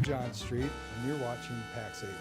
I'm John Street, and you're watching PAX 8 Live.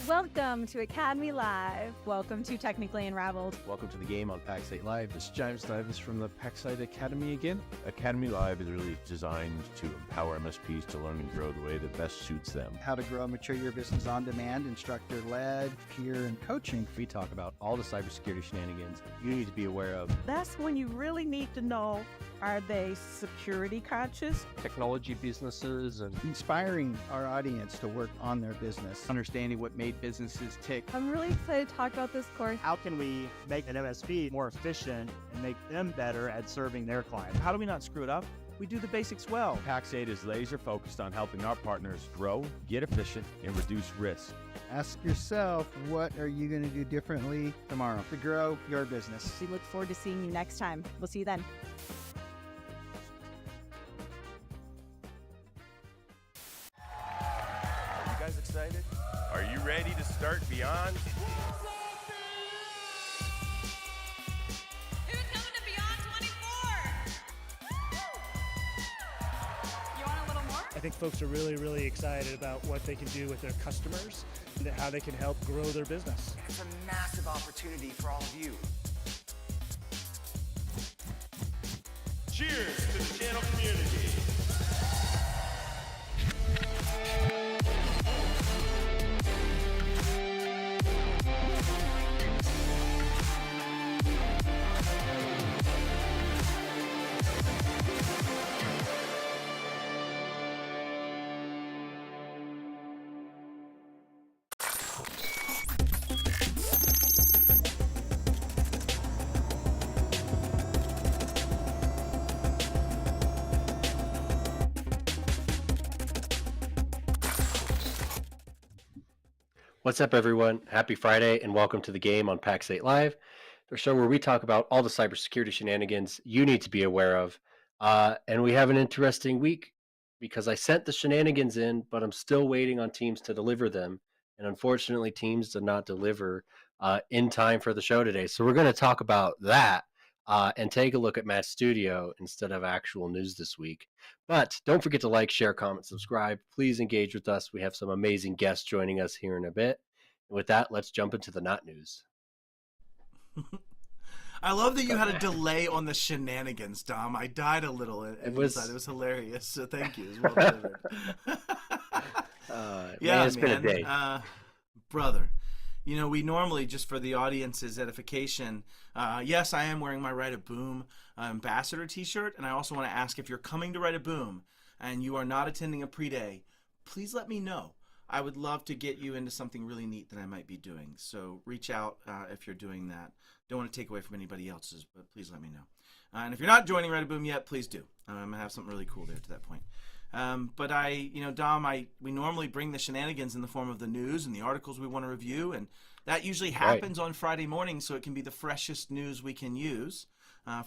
Welcome to Academy Live. Welcome to Technically Unraveled. Welcome to the game on PAX 8 Live. This is James Davis from the PAX 8 Academy again. Academy Live is really designed to empower MSPs to learn and grow the way that best suits them. How to grow and mature your business on demand, instructor-led, peer and coaching. We talk about all the cybersecurity shenanigans you need to be aware of. That's when you really need to know, are they security conscious? Technology businesses and Inspiring our audience to work on their business. Understanding what made businesses tick. I'm really excited to talk about this course. How can we make an MSP more efficient and make them better at serving their clients? How do we not screw it up? We do the basics well. PAX 8 is laser focused on helping our partners grow, get efficient, and reduce risk. Ask yourself, what are you going to do differently tomorrow to grow your business? We look forward to seeing you next time. We'll see you then. Are you guys excited? Are you ready to start Beyond? Who's coming to Beyond 24? You want a little more? I think folks are really excited about what they can do with their customers and how they can help grow their business. It's a massive opportunity for all of you. Cheers to the channel community. What's up, everyone? Happy Friday and welcome to the game on PAX 8 Live, the show where we talk about all the cybersecurity shenanigans you need to be aware of. And we have an interesting week because I sent the shenanigans in, but I'm still waiting on teams to deliver them. And unfortunately, teams did not deliver in time for the show today. So we're going to talk about that and take a look at Matt's studio instead of actual news this week. But don't forget to like, share, comment, subscribe. Please engage with us. We have some amazing guests joining us here in a bit. And with that, let's jump into the not news. I love that you had a delay on the shenanigans, Dom. I died a little. It was hilarious. So thank you. It was well delivered. Yeah, man, it's been a day. Brother. You know, we normally, just for the audience's edification, yes, I am wearing my Write a Boom ambassador t-shirt, and I also want to ask, if you're coming to Write a Boom and you are not attending a pre-day, please let me know. I would love to get you into something really neat that I might be doing. So reach out if you're doing that. Don't want to take away from anybody else's, but please let me know. And if you're not joining Write a Boom yet, please do. I'm going to have something really cool there to that point. But Dom, we normally bring the shenanigans in the form of the news and the articles we want to review, and that usually happens on Friday morning, so it can be the freshest news we can use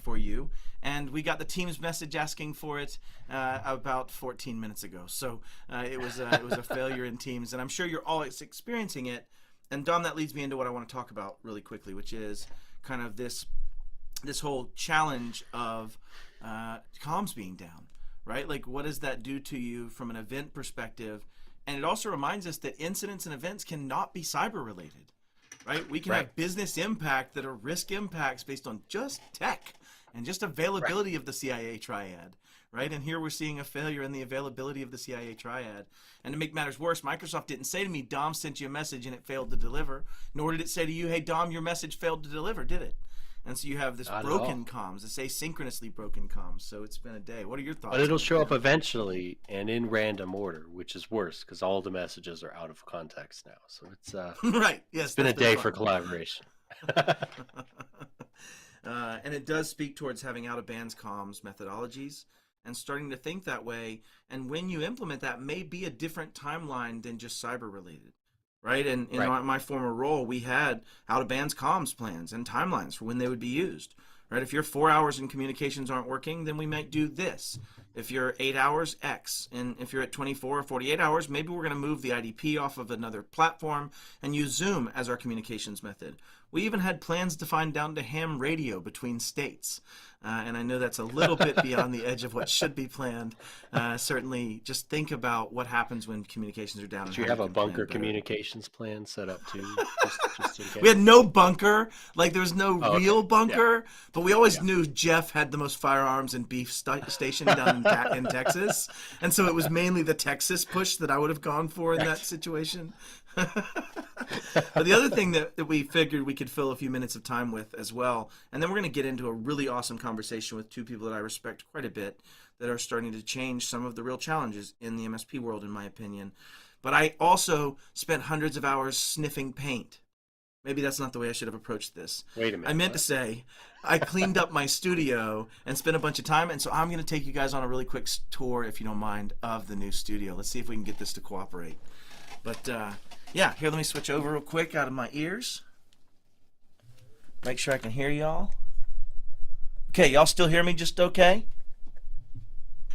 for you. And we got the team's message asking for it about 14 minutes ago, so it was a failure in Teams, and I'm sure you're all experiencing it. And Dom, that leads me into what I want to talk about really quickly, which is kind of this whole challenge of comms being down. Right? Like, what does that do to you from an event perspective? And it also reminds us that incidents and events cannot be cyber related, right? We can have business impact that are risk impacts based on just tech and just availability of the CIA triad, right? And here we're seeing a failure in the availability of the CIA triad. And to make matters worse, Microsoft didn't say to me, Dom sent you a message and it failed to deliver, nor did it say to you, hey, Dom, your message failed to deliver, did it? And so you have this broken comms, this asynchronously broken comms. So it's been a day. What are your thoughts? But it'll show up eventually and in random order, which is worse because all the messages are out of context now. So it's right. Yes, it's been a day for collaboration. And it does speak towards having out-of-bands comms methodologies and starting to think that way. And when you implement that, may be a different timeline than just cyber-related. Right, and in my former role, we had out-of-bands comms plans and timelines for when they would be used. Right, if your 4 hours in communications aren't working, then we might do this. If you're 8 hours, X, and if you're at 24 or 48 hours, maybe we're going to move the IDP off of another platform and use Zoom as our communications method. We even had plans to find down to ham radio between states. And I know that's a little bit beyond the edge of what should be planned. Certainly, just think about what happens when communications are down. Do you have a bunker communications plan set up too? Just in case? We had no bunker. Like, there was no real bunker. Yeah. But we always knew Jeff had the most firearms and beef stationed down in Texas. And so it was mainly the Texas push that I would have gone for in that situation. But the other thing that we figured we could fill a few minutes of time with as well, and then we're going to get into a really awesome conversation with two people that I respect quite a bit that are starting to change some of the real challenges in the MSP world, in my opinion. But I also spent hundreds of hours sniffing paint. Maybe that's not the way I should have approached this. Wait a minute. I meant to say I cleaned up my studio and spent a bunch of time, and so I'm going to take you guys on a really quick tour, if you don't mind, of the new studio. Let's see if we can get this to cooperate. But yeah, here, let me switch over real quick out of my ears. Make sure I can hear y'all. Okay, y'all still hear me just okay?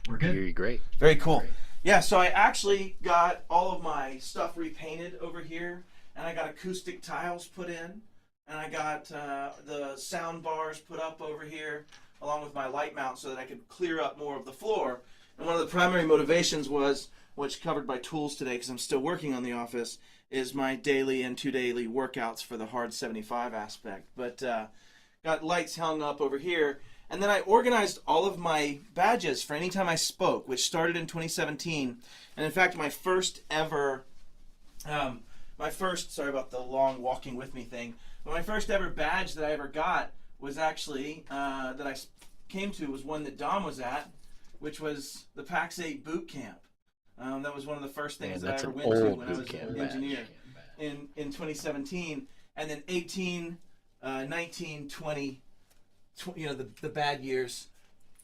We're good. I hear you great. Very cool. Great. Yeah, so I actually got all of my stuff repainted over here, and I got acoustic tiles put in, and I got the sound bars put up over here, along with my light mount so that I could clear up more of the floor. And one of the primary motivations was, which covered by tools today because I'm still working on the office, is my daily and 2 daily workouts for the hard 75 aspect. But got lights hung up over here. And then I organized all of my badges for any time I spoke, which started in 2017. And in fact, my first ever, sorry about the long walking with me thing, but my first ever badge that I ever got was actually, that I came to, was one that Dom was at, which was the PAX 8 boot camp. That was one of the first things that I ever went to when I was an engineer in 2017. And then 18, 19, 20, you know, the bad years,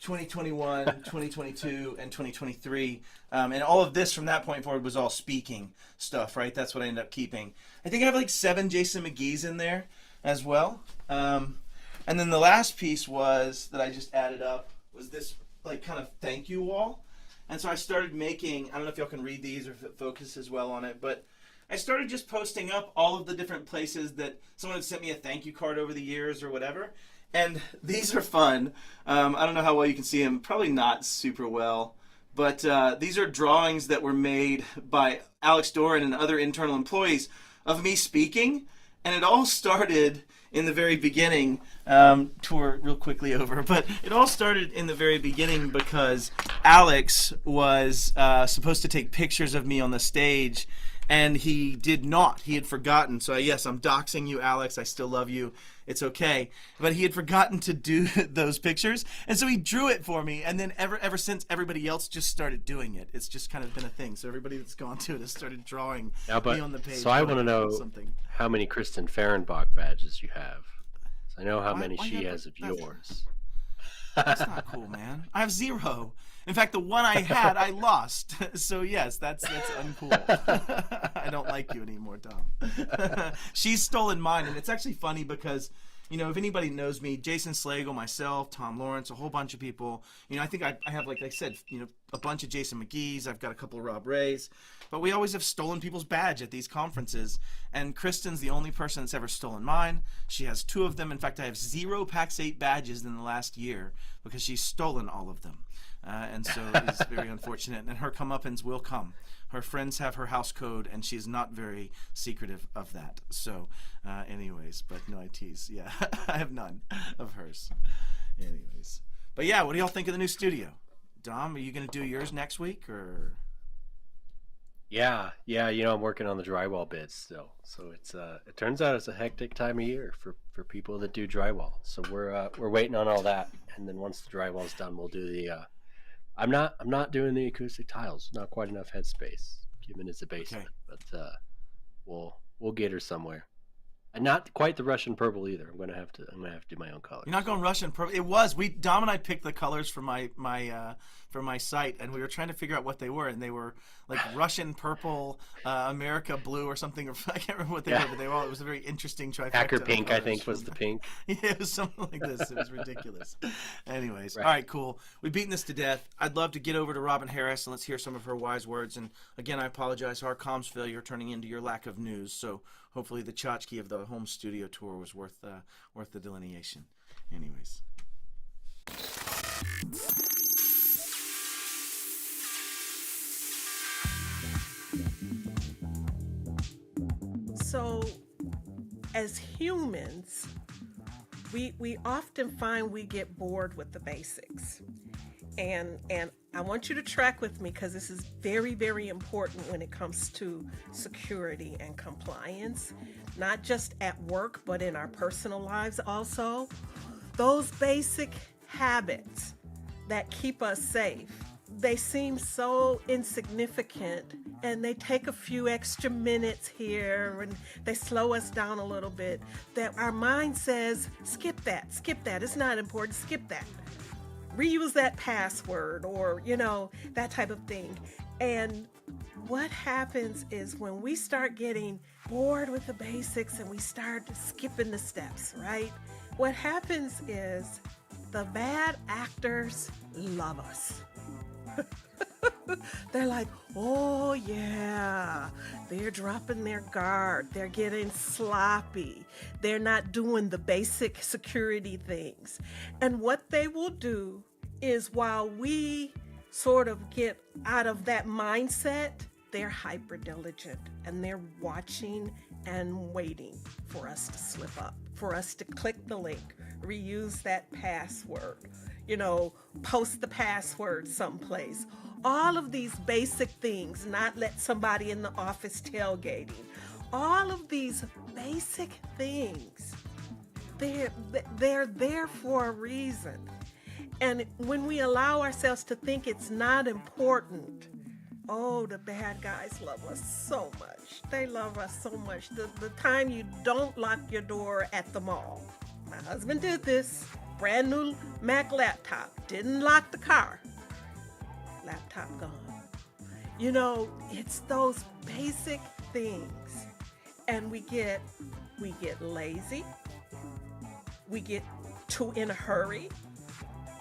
2021, 2022, and 2023. And all of this from that point forward was all speaking stuff, right? That's what I ended up keeping. I think I have like 7 Jason McGee's in there as well. And then the last piece was that I just added up was this like kind of thank you wall. And so I started making, I don't know if y'all can read these or if it focuses well on it, but I started just posting up all of the different places that someone had sent me a thank you card over the years or whatever. And these are fun. I don't know how well you can see them, probably not super well, but these are drawings that were made by Alex Doran and other internal employees of me speaking. And it all started in the very beginning, tour real quickly over, but it all started in the very beginning because Alex was supposed to take pictures of me on the stage, and he did not. He had forgotten. So yes, I'm doxing you, Alex. I still love you. It's okay. But he had forgotten to do those pictures, and so he drew it for me, and then ever since, everybody else just started doing it. It's just kind of been a thing. So everybody that's gone to it has started drawing me on the page. So I want to know how many Kristen Fehrenbach badges you have. So I know how many she has of yours. That's not cool, man. I have 0. In fact, the one I had, I lost. So yes, that's uncool. I don't like you anymore, Tom. She's stolen mine, and it's actually funny because, you know, if anybody knows me, Jason Slagle, myself, Tom Lawrence, a whole bunch of people, you know, I think I have, like I said, you know, a bunch of Jason McGee's. I've got a couple of Rob Rays, but we always have stolen people's badge at these conferences. And Kristen's the only person that's ever stolen mine. She has 2 of them. In fact, I have 0 PAX 8 badges in the last year because she's stolen all of them. And so it's very unfortunate. And her comeuppance will come. Her friends have her house code, and she's not very secretive of that. So, anyways, but no, I tease. Yeah, I have none of hers. Anyways, but yeah, what do y'all think of the new studio? Dom, are you going to do yours next week, or? Yeah. You know, I'm working on the drywall bids still, so it's it turns out it's a hectic time of year for people that do drywall. So we're waiting on all that, and then once the drywall's done, we'll do the. I'm not doing the acoustic tiles. Not quite enough headspace, given it's a basement. Okay. But we'll get her somewhere. And not quite the Russian purple either. I'm gonna have to do my own color. You're not going Russian purple. It was Dom and I picked the colors for my for my site, and we were trying to figure out what they were, and they were like Russian purple, America blue, or something. I can't remember what they were, but they were all. It was a very interesting trifecta. Hacker pink, I think, was the pink. Yeah, it was something like this. It was ridiculous. Anyways, Right. all right, cool. We've beaten this to death. I'd love to get over to Robin Harris and let's hear some of her wise words. And again, I apologize for our comms failure turning into your lack of news. So hopefully the tchotchke of the home studio tour was worth the delineation. Anyways. So, as humans, we often find we get bored with the basics. And I want you to track with me because this is very, very important when it comes to security and compliance, not just at work, but in our personal lives also. Those basic habits that keep us safe, they seem so insignificant, and they take a few extra minutes here and they slow us down a little bit, that our mind says, skip that, it's not important, skip that. Reuse that password, or, that type of thing. And what happens is when we start getting bored with the basics and we start skipping the steps, right? What happens is the bad actors love us. They're like, oh yeah, they're dropping their guard, they're getting sloppy, they're not doing the basic security things. And what they will do is, while we sort of get out of that mindset, they're hyper diligent and they're watching and waiting for us to slip up, for us to click the link, reuse that password, post the password someplace. All of these basic things, not let somebody in the office tailgating. All of these basic things, they're there for a reason. And when we allow ourselves to think it's not important, oh, the bad guys love us so much. They love us so much. The time you don't lock your door at the mall. My husband did this. Brand new Mac laptop. Didn't lock the car. Laptop gone. It's those basic things. And we get lazy. We get too in a hurry.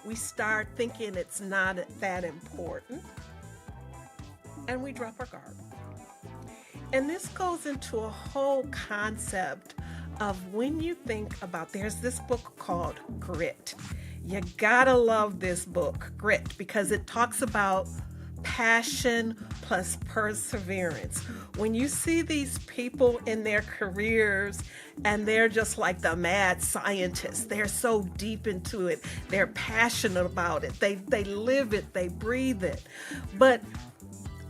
We start thinking it's not that important. And we drop our guard. And this goes into a whole concept of when you think about, there's this book called Grit. You gotta love this book, Grit, because it talks about passion plus perseverance. When you see these people in their careers and they're just like the mad scientists, they're so deep into it, they're passionate about it, they live it, they breathe it. But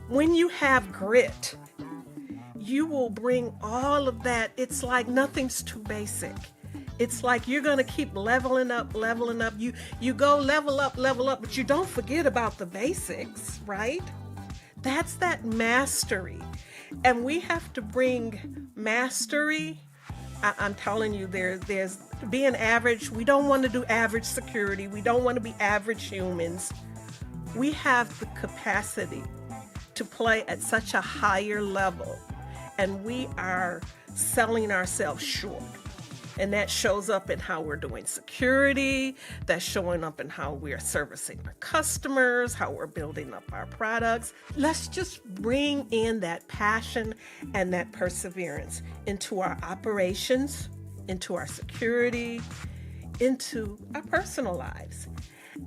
when you have grit, you will bring all of that. It's like nothing's too basic. It's like you're going to keep leveling up. You go level up, but you don't forget about the basics, right? That's that mastery. And we have to bring mastery. I'm telling you, there's being average. We don't want to do average security. We don't want to be average humans. We have the capacity to play at such a higher level, and we are selling ourselves short. And that shows up in how we're doing security, that's showing up in how we're servicing our customers, how we're building up our products. Let's just bring in that passion and that perseverance into our operations, into our security, into our personal lives.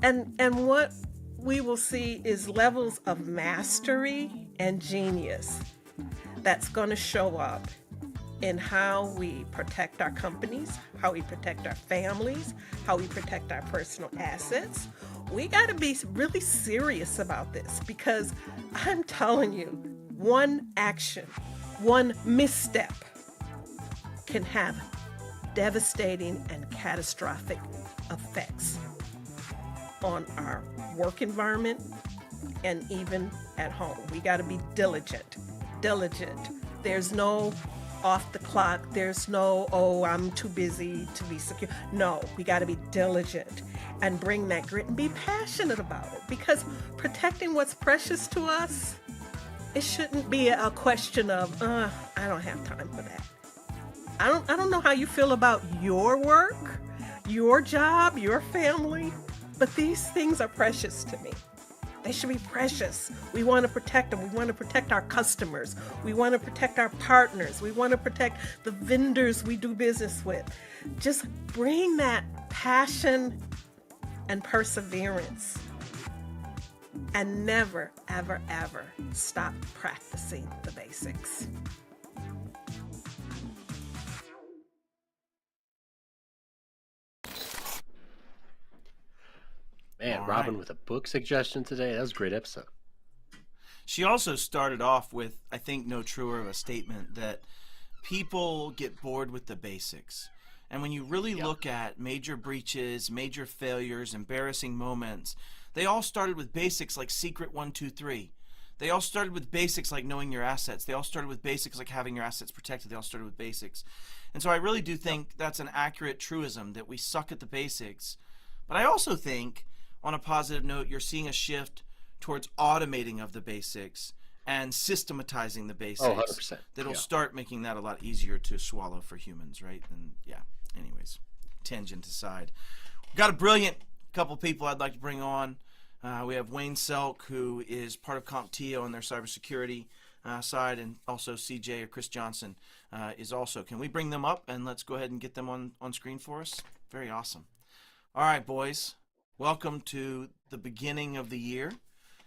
And what we will see is levels of mastery and genius that's going to show up in how we protect our companies, how we protect our families, how we protect our personal assets. We got to be really serious about this, because I'm telling you, one action, one misstep can have devastating and catastrophic effects on our work environment and even at home. We got to be diligent. There's no off the clock. There's no, oh, I'm too busy to be secure. No, we got to be diligent and bring that grit and be passionate about it, because protecting what's precious to us, it shouldn't be a question of, I don't have time for that. I don't know how you feel about your work, your job, your family, but these things are precious to me. They should be precious. We want to protect them. We want to protect our customers. We want to protect our partners. We want to protect the vendors we do business with. Just bring that passion and perseverance, and never, ever, ever stop practicing the basics. Man, All Robin right. with a book suggestion today. That was a great episode. She also started off with, I think, no truer of a statement that people get bored with the basics. And when you really look at major breaches, major failures, embarrassing moments, they all started with basics like secret 1, 2, 3. They all started with basics like knowing your assets. They all started with basics like having your assets protected. They all started with basics. And so I really do think that's an accurate truism, that we suck at the basics. But I also think, on a positive note, you're seeing a shift towards automating of the basics and systematizing the basics. Oh, 100%. That'll start making that a lot easier to swallow for humans, right? And yeah, anyways, tangent aside. We've got a brilliant couple people I'd like to bring on. We have Wayne Selk, who is part of CompTIA on their cybersecurity side, and also CJ or Chris Johnson is also. Can we bring them up and let's go ahead and get them on screen for us? Very awesome. All right, boys. Welcome to the beginning of the year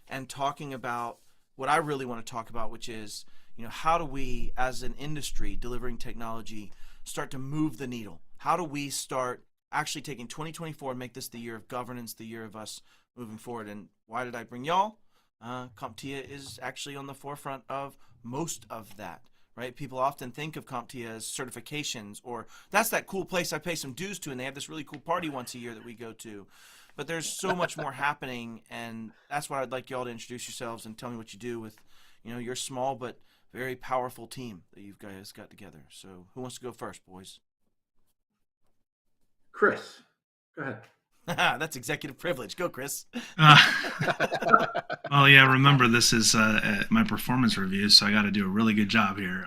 and talking about what I really want to talk about, which is, how do we, as an industry delivering technology, start to move the needle? How do we start actually taking 2024 and make this the year of governance, the year of us moving forward? And why did I bring y'all? CompTIA is actually on the forefront of most of that, right? People often think of CompTIA as certifications, or that's that cool place I pay some dues to and they have this really cool party once a year that we go to. But there's so much more happening, and that's why I'd like y'all to introduce yourselves and tell me what you do with, your small but very powerful team that you guys got together. So who wants to go first, boys? Chris, go ahead. That's executive privilege. Go, Chris. Well, yeah, remember, this is my performance review, so I got to do a really good job here.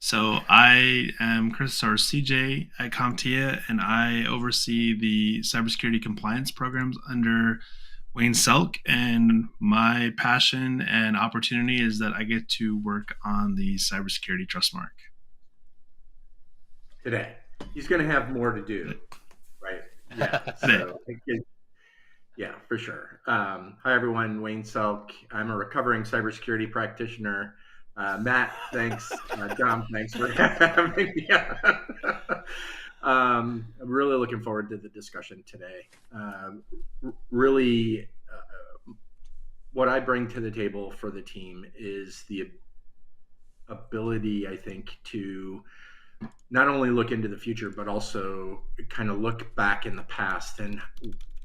So I am Chris, or CJ, at CompTIA, and I oversee the cybersecurity compliance programs under Wayne Selk. And my passion and opportunity is that I get to work on the cybersecurity Trustmark. Today. He's going to have more to do, right? Yeah. So, yeah, for sure. Hi, everyone. Wayne Selk. I'm a recovering cybersecurity practitioner. Matt, thanks. Dom, thanks for having me. I'm really looking forward to the discussion today. Really, what I bring to the table for the team is the ability, I think, to not only look into the future, but also kind of look back in the past and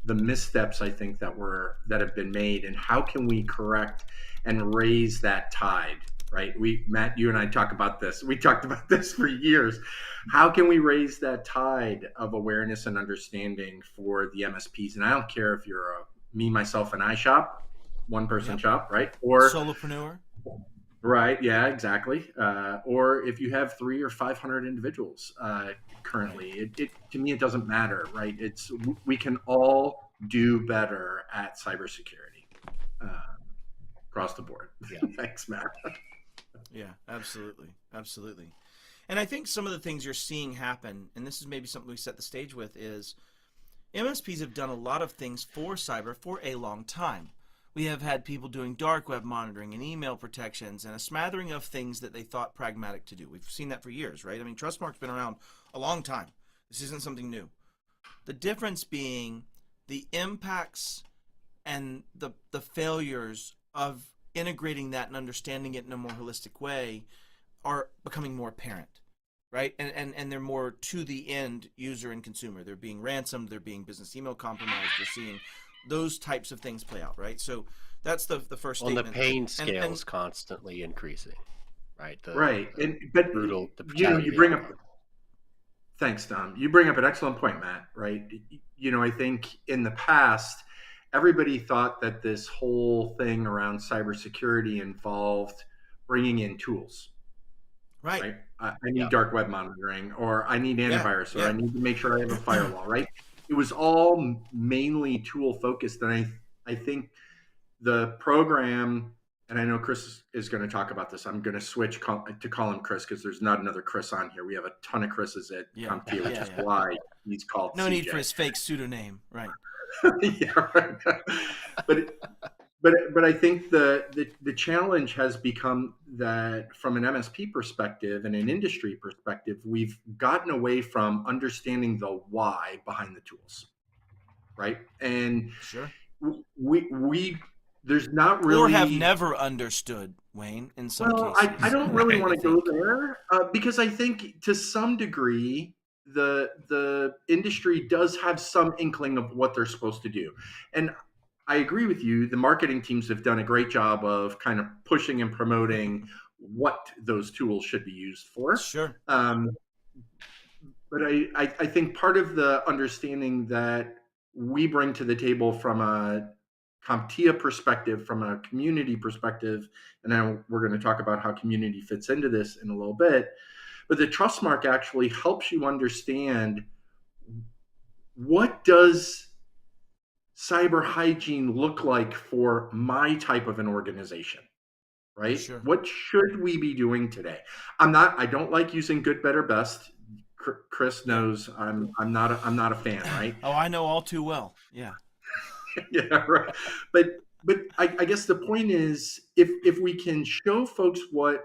the missteps, I think, that have been made, and how can we correct and raise that tide. Right? Matt, you and I talk about this. We talked about this for years. How can we raise that tide of awareness and understanding for the MSPs? And I don't care if you're a me, myself, and I shop, one person shop, right? Or solopreneur. Right. Yeah, exactly. Or if you have 300 or 500 individuals currently, to me, it doesn't matter, right? We can all do better at cybersecurity across the board. Yeah. Thanks, Matt. Yeah, absolutely. Absolutely. And I think some of the things you're seeing happen, and this is maybe something we set the stage with, is MSPs have done a lot of things for cyber for a long time. We have had people doing dark web monitoring and email protections and a smattering of things that they thought pragmatic to do. We've seen that for years, right? I mean, Trustmark's been around a long time. This isn't something new. The difference being the impacts and the failures of integrating that and understanding it in a more holistic way are becoming more apparent, right? And they're more to the end user and consumer. They're being ransomed, they're being business email compromised, they're seeing those types of things play out, right? So that's the first statement. The pain scale is constantly increasing. right? Right. The But brutal, the you know, brutality you of the bring up outcome. thanks, Dom. You bring up an excellent point, Matt, right? You know, I think in the past, everybody thought that this whole thing around cybersecurity involved bringing in tools, Right. right? I need dark web monitoring, or I need antivirus, or I need to make sure I have a firewall, right? It was all mainly tool focused. And I think the program, and I know Chris is going to talk about this. I'm going to switch to call him Chris because there's not another Chris on here. We have a ton of Chris's at CompTIA, which is why he's called No CJ. need for his fake pseudonym, right? Yeah, right. But I think the challenge has become that from an MSP perspective and an industry perspective, we've gotten away from understanding the why behind the tools, right? And we there's not really, or have never understood, Wayne, in some cases. I don't really want to go there because I think to some degree the industry does have some inkling of what they're supposed to do. And I agree with you. The marketing teams have done a great job of kind of pushing and promoting what those tools should be used for. Sure. But I think part of the understanding that we bring to the table from a CompTIA perspective, from a community perspective, and now we're going to talk about how community fits into this in a little bit, but the Trustmark actually helps you understand what does cyber hygiene look like for my type of an organization, right? Sure. What should we be doing today? I don't like using good, better, best. Chris knows I'm not a fan, right? Oh, I know all too well. Yeah. Yeah, right. But I guess the point is, if we can show folks what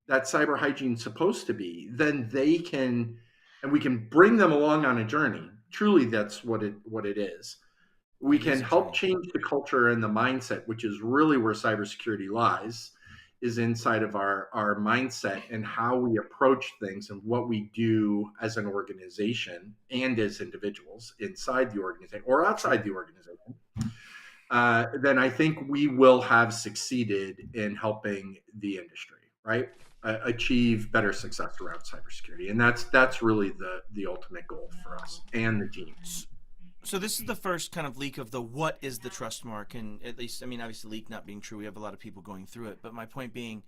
that cyber hygiene is supposed to be, then they can, and we can bring them along on a journey. Truly, that's what it is. We can help change the culture and the mindset, which is really where cybersecurity lies, is inside of our mindset and how we approach things and what we do as an organization and as individuals inside the organization or outside the organization. Then I think we will have succeeded in helping the industry, right, achieve better success around cybersecurity. And that's really the ultimate goal for us and the team. So this is the first kind of leak of the what is the Trustmark, and at least, I mean, obviously leak not being true, we have a lot of people going through it, but my point being,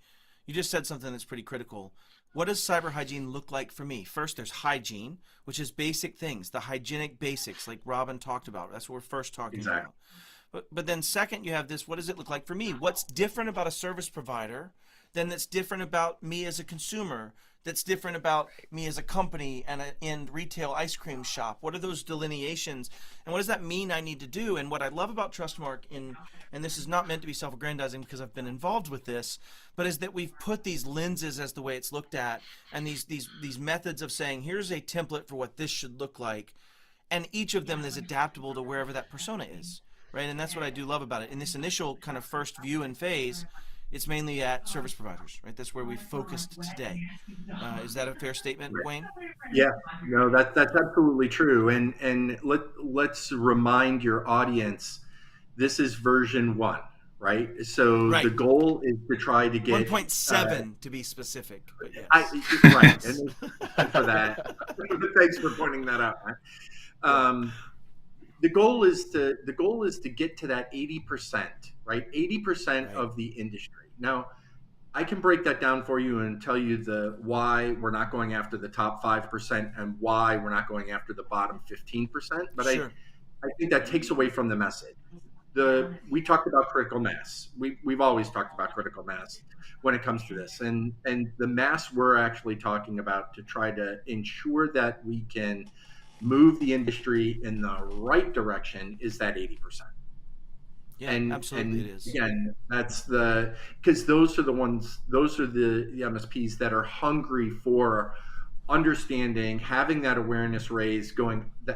you just said something that's pretty critical. What does cyber hygiene look like for me? First, there's hygiene, which is basic things, the hygienic basics like Robin talked about. That's what we're first talking about. But then second, you have this, what does it look like for me? What's different about a service provider than that's different about me as a consumer, that's different about me as a company and in retail ice cream shop? What are those delineations, and what does that mean I need to do? And what I love about Trustmark, and this is not meant to be self-aggrandizing because I've been involved with this, but is that we've put these lenses as the way it's looked at, and these methods of saying, here's a template for what this should look like, and each of them is adaptable to wherever that persona is, right? And that's what I do love about it. In this initial kind of first view and phase, it's mainly at service providers, right? That's where we focused today. Is that a fair statement, Wayne? Yeah, no, that's absolutely true. And let's remind your audience, this is version 1, right? So the goal is to try to get 1.7 to be specific. But yes. Right, and for that, thanks for pointing that out. The goal is to get to that 80%, right? 80% of the industry. Now, I can break that down for you and tell you the why we're not going after the top 5% and why we're not going after the bottom 15%. But I think that takes away from the message. We talked about critical mass. We've always talked about critical mass when it comes to this, and the mass we're actually talking about to try to ensure that we can move the industry in the right direction is that 80%. Yeah, absolutely it is. Again, that's because those are the MSPs that are hungry for understanding, having that awareness raised,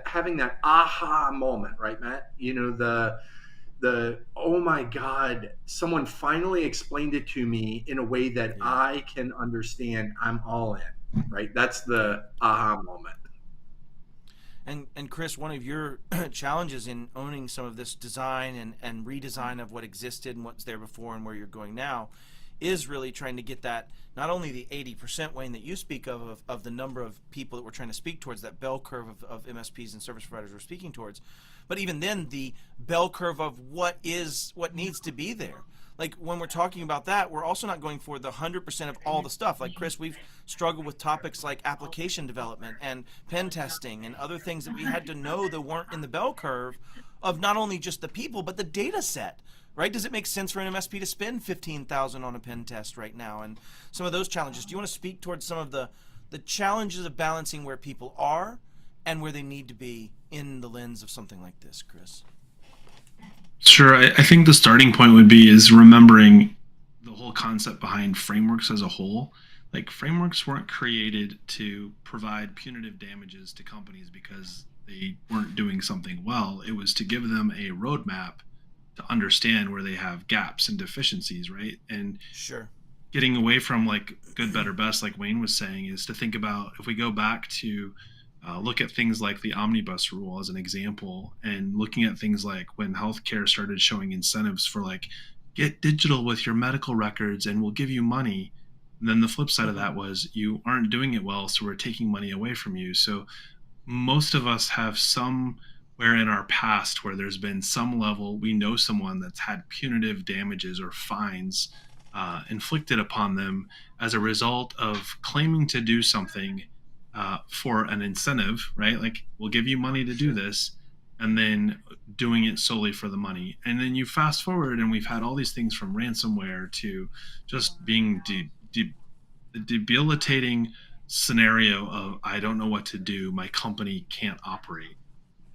having that aha moment, right, Matt? You know, the oh my God, someone finally explained it to me in a way that I can understand. I'm all in, right? That's the aha moment. And Chris, one of your challenges in owning some of this design and redesign of what existed and what's there before and where you're going now is really trying to get that, not only the 80%, Wayne, that you speak of the number of people that we're trying to speak towards, that bell curve of MSPs and service providers we're speaking towards, but even then the bell curve of what needs to be there. Like when we're talking about that, we're also not going for the 100% of all the stuff. Like Chris, we've struggled with topics like application development and pen testing and other things that we had to know that weren't in the bell curve of not only just the people, but the data set, right? Does it make sense for an MSP to spend $15,000 on a pen test right now? And some of those challenges. Do you want to speak towards some of the challenges of balancing where people are and where they need to be in the lens of something like this, Chris? Sure. I think the starting point would be is remembering the whole concept behind frameworks as a whole. Like frameworks weren't created to provide punitive damages to companies because they weren't doing something well. It was to give them a roadmap to understand where they have gaps and deficiencies, right? And sure, getting away from like good, better, best, like Wayne was saying, is to think about, if we go back to look at things like the omnibus rule as an example, and looking at things like when healthcare started showing incentives for like, get digital with your medical records and we'll give you money. And then the flip side of that was you aren't doing it well, so we're taking money away from you. So most of us have somewhere in our past where there's been some level, we know someone that's had punitive damages or fines inflicted upon them as a result of claiming to do something for an incentive, right? Like, we'll give you money to do this, and then doing it solely for the money. And then you fast forward, and we've had all these things from ransomware to just being debilitating scenario of, I don't know what to do, my company can't operate.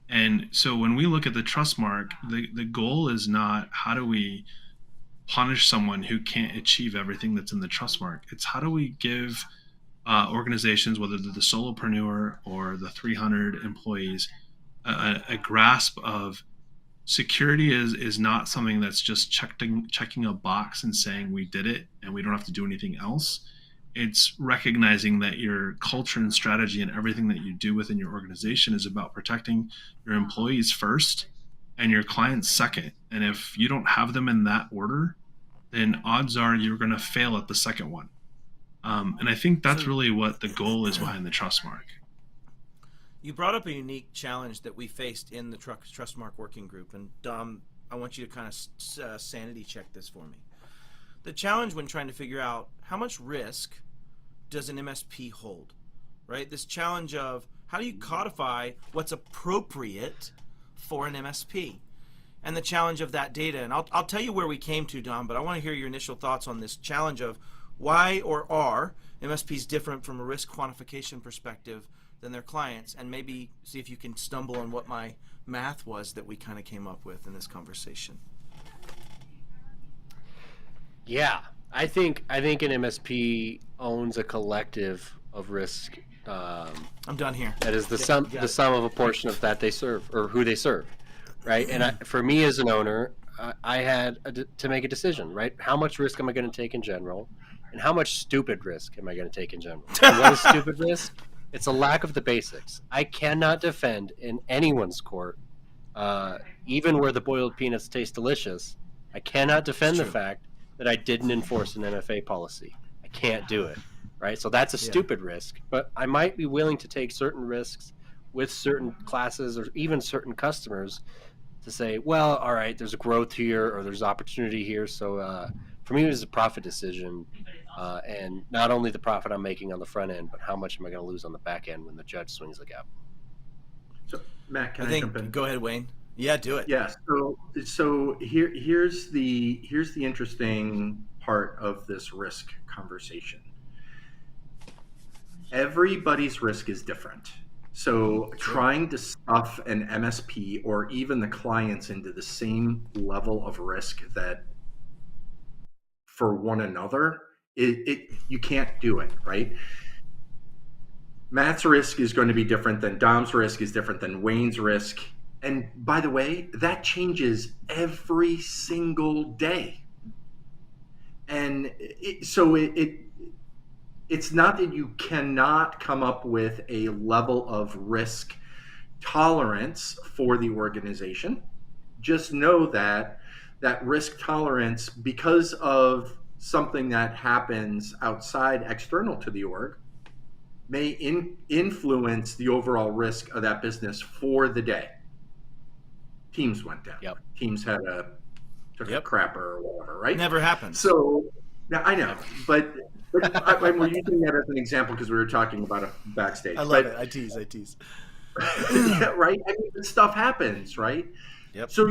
And so when we look at the Trustmark, the goal is not how do we punish someone who can't achieve everything that's in the Trustmark. It's how do we give organizations, whether they're the solopreneur or the 300 employees, a grasp of security is not something that's just checking a box and saying we did it and we don't have to do anything else. It's recognizing that your culture and strategy and everything that you do within your organization is about protecting your employees first and your clients second. And if you don't have them in that order, then odds are you're going to fail at the second one. And I think that's really what the goal is behind the Trustmark. You brought up a unique challenge that we faced in the Trustmark working group, and Dom, I want you to kind of sanity check this for me. The challenge when trying to figure out how much risk does an MSP hold, right? This challenge of how do you codify what's appropriate for an MSP, and the challenge of that data. And I'll tell you where we came to, Dom, but I want to hear your initial thoughts on this challenge of why or are MSPs different from a risk quantification perspective than their clients, and maybe see if you can stumble on what my math was that we kind of came up with in this conversation. Yeah, I think an MSP owns a collective of risk. I'm done here. That is the sum of a portion of that they serve or who they serve, right? And for me as an owner, I had to make a decision, right? How much risk am I going to take in general, and how much stupid risk am I going to take in general? And what is stupid risk? It's a lack of the basics. I cannot defend in anyone's court, even where the boiled peanuts taste delicious. I cannot defend the fact that I didn't enforce an MFA policy. I can't do it, right? So that's a stupid risk. But I might be willing to take certain risks with certain classes or even certain customers to say, well, all right, there's a growth here or there's opportunity here. So for me, it was a profit decision. And not only the profit I'm making on the front end, but how much am I going to lose on the back end when the judge swings the gavel? So, Matt, can I jump in? Go ahead, Wayne. Yeah, do it. Yeah. So here's the interesting part of this risk conversation. Everybody's risk is different. So trying to stuff an MSP or even the clients into the same level of risk that for one another, you can't do it, right? Matt's risk is going to be different than Dom's risk is different than Wayne's risk. And by the way, that changes every single day. And it's not that you cannot come up with a level of risk tolerance for the organization. Just know that risk tolerance, because of something that happens outside, external to the org, may influence the overall risk of that business for the day. Teams went down. Yep. Teams had took a crapper or whatever, right? Never happens. So, now I know, but we're using that as an example because we were talking about it backstage. I love it. I tease. Yeah, right? I mean, stuff happens, right? Yep. So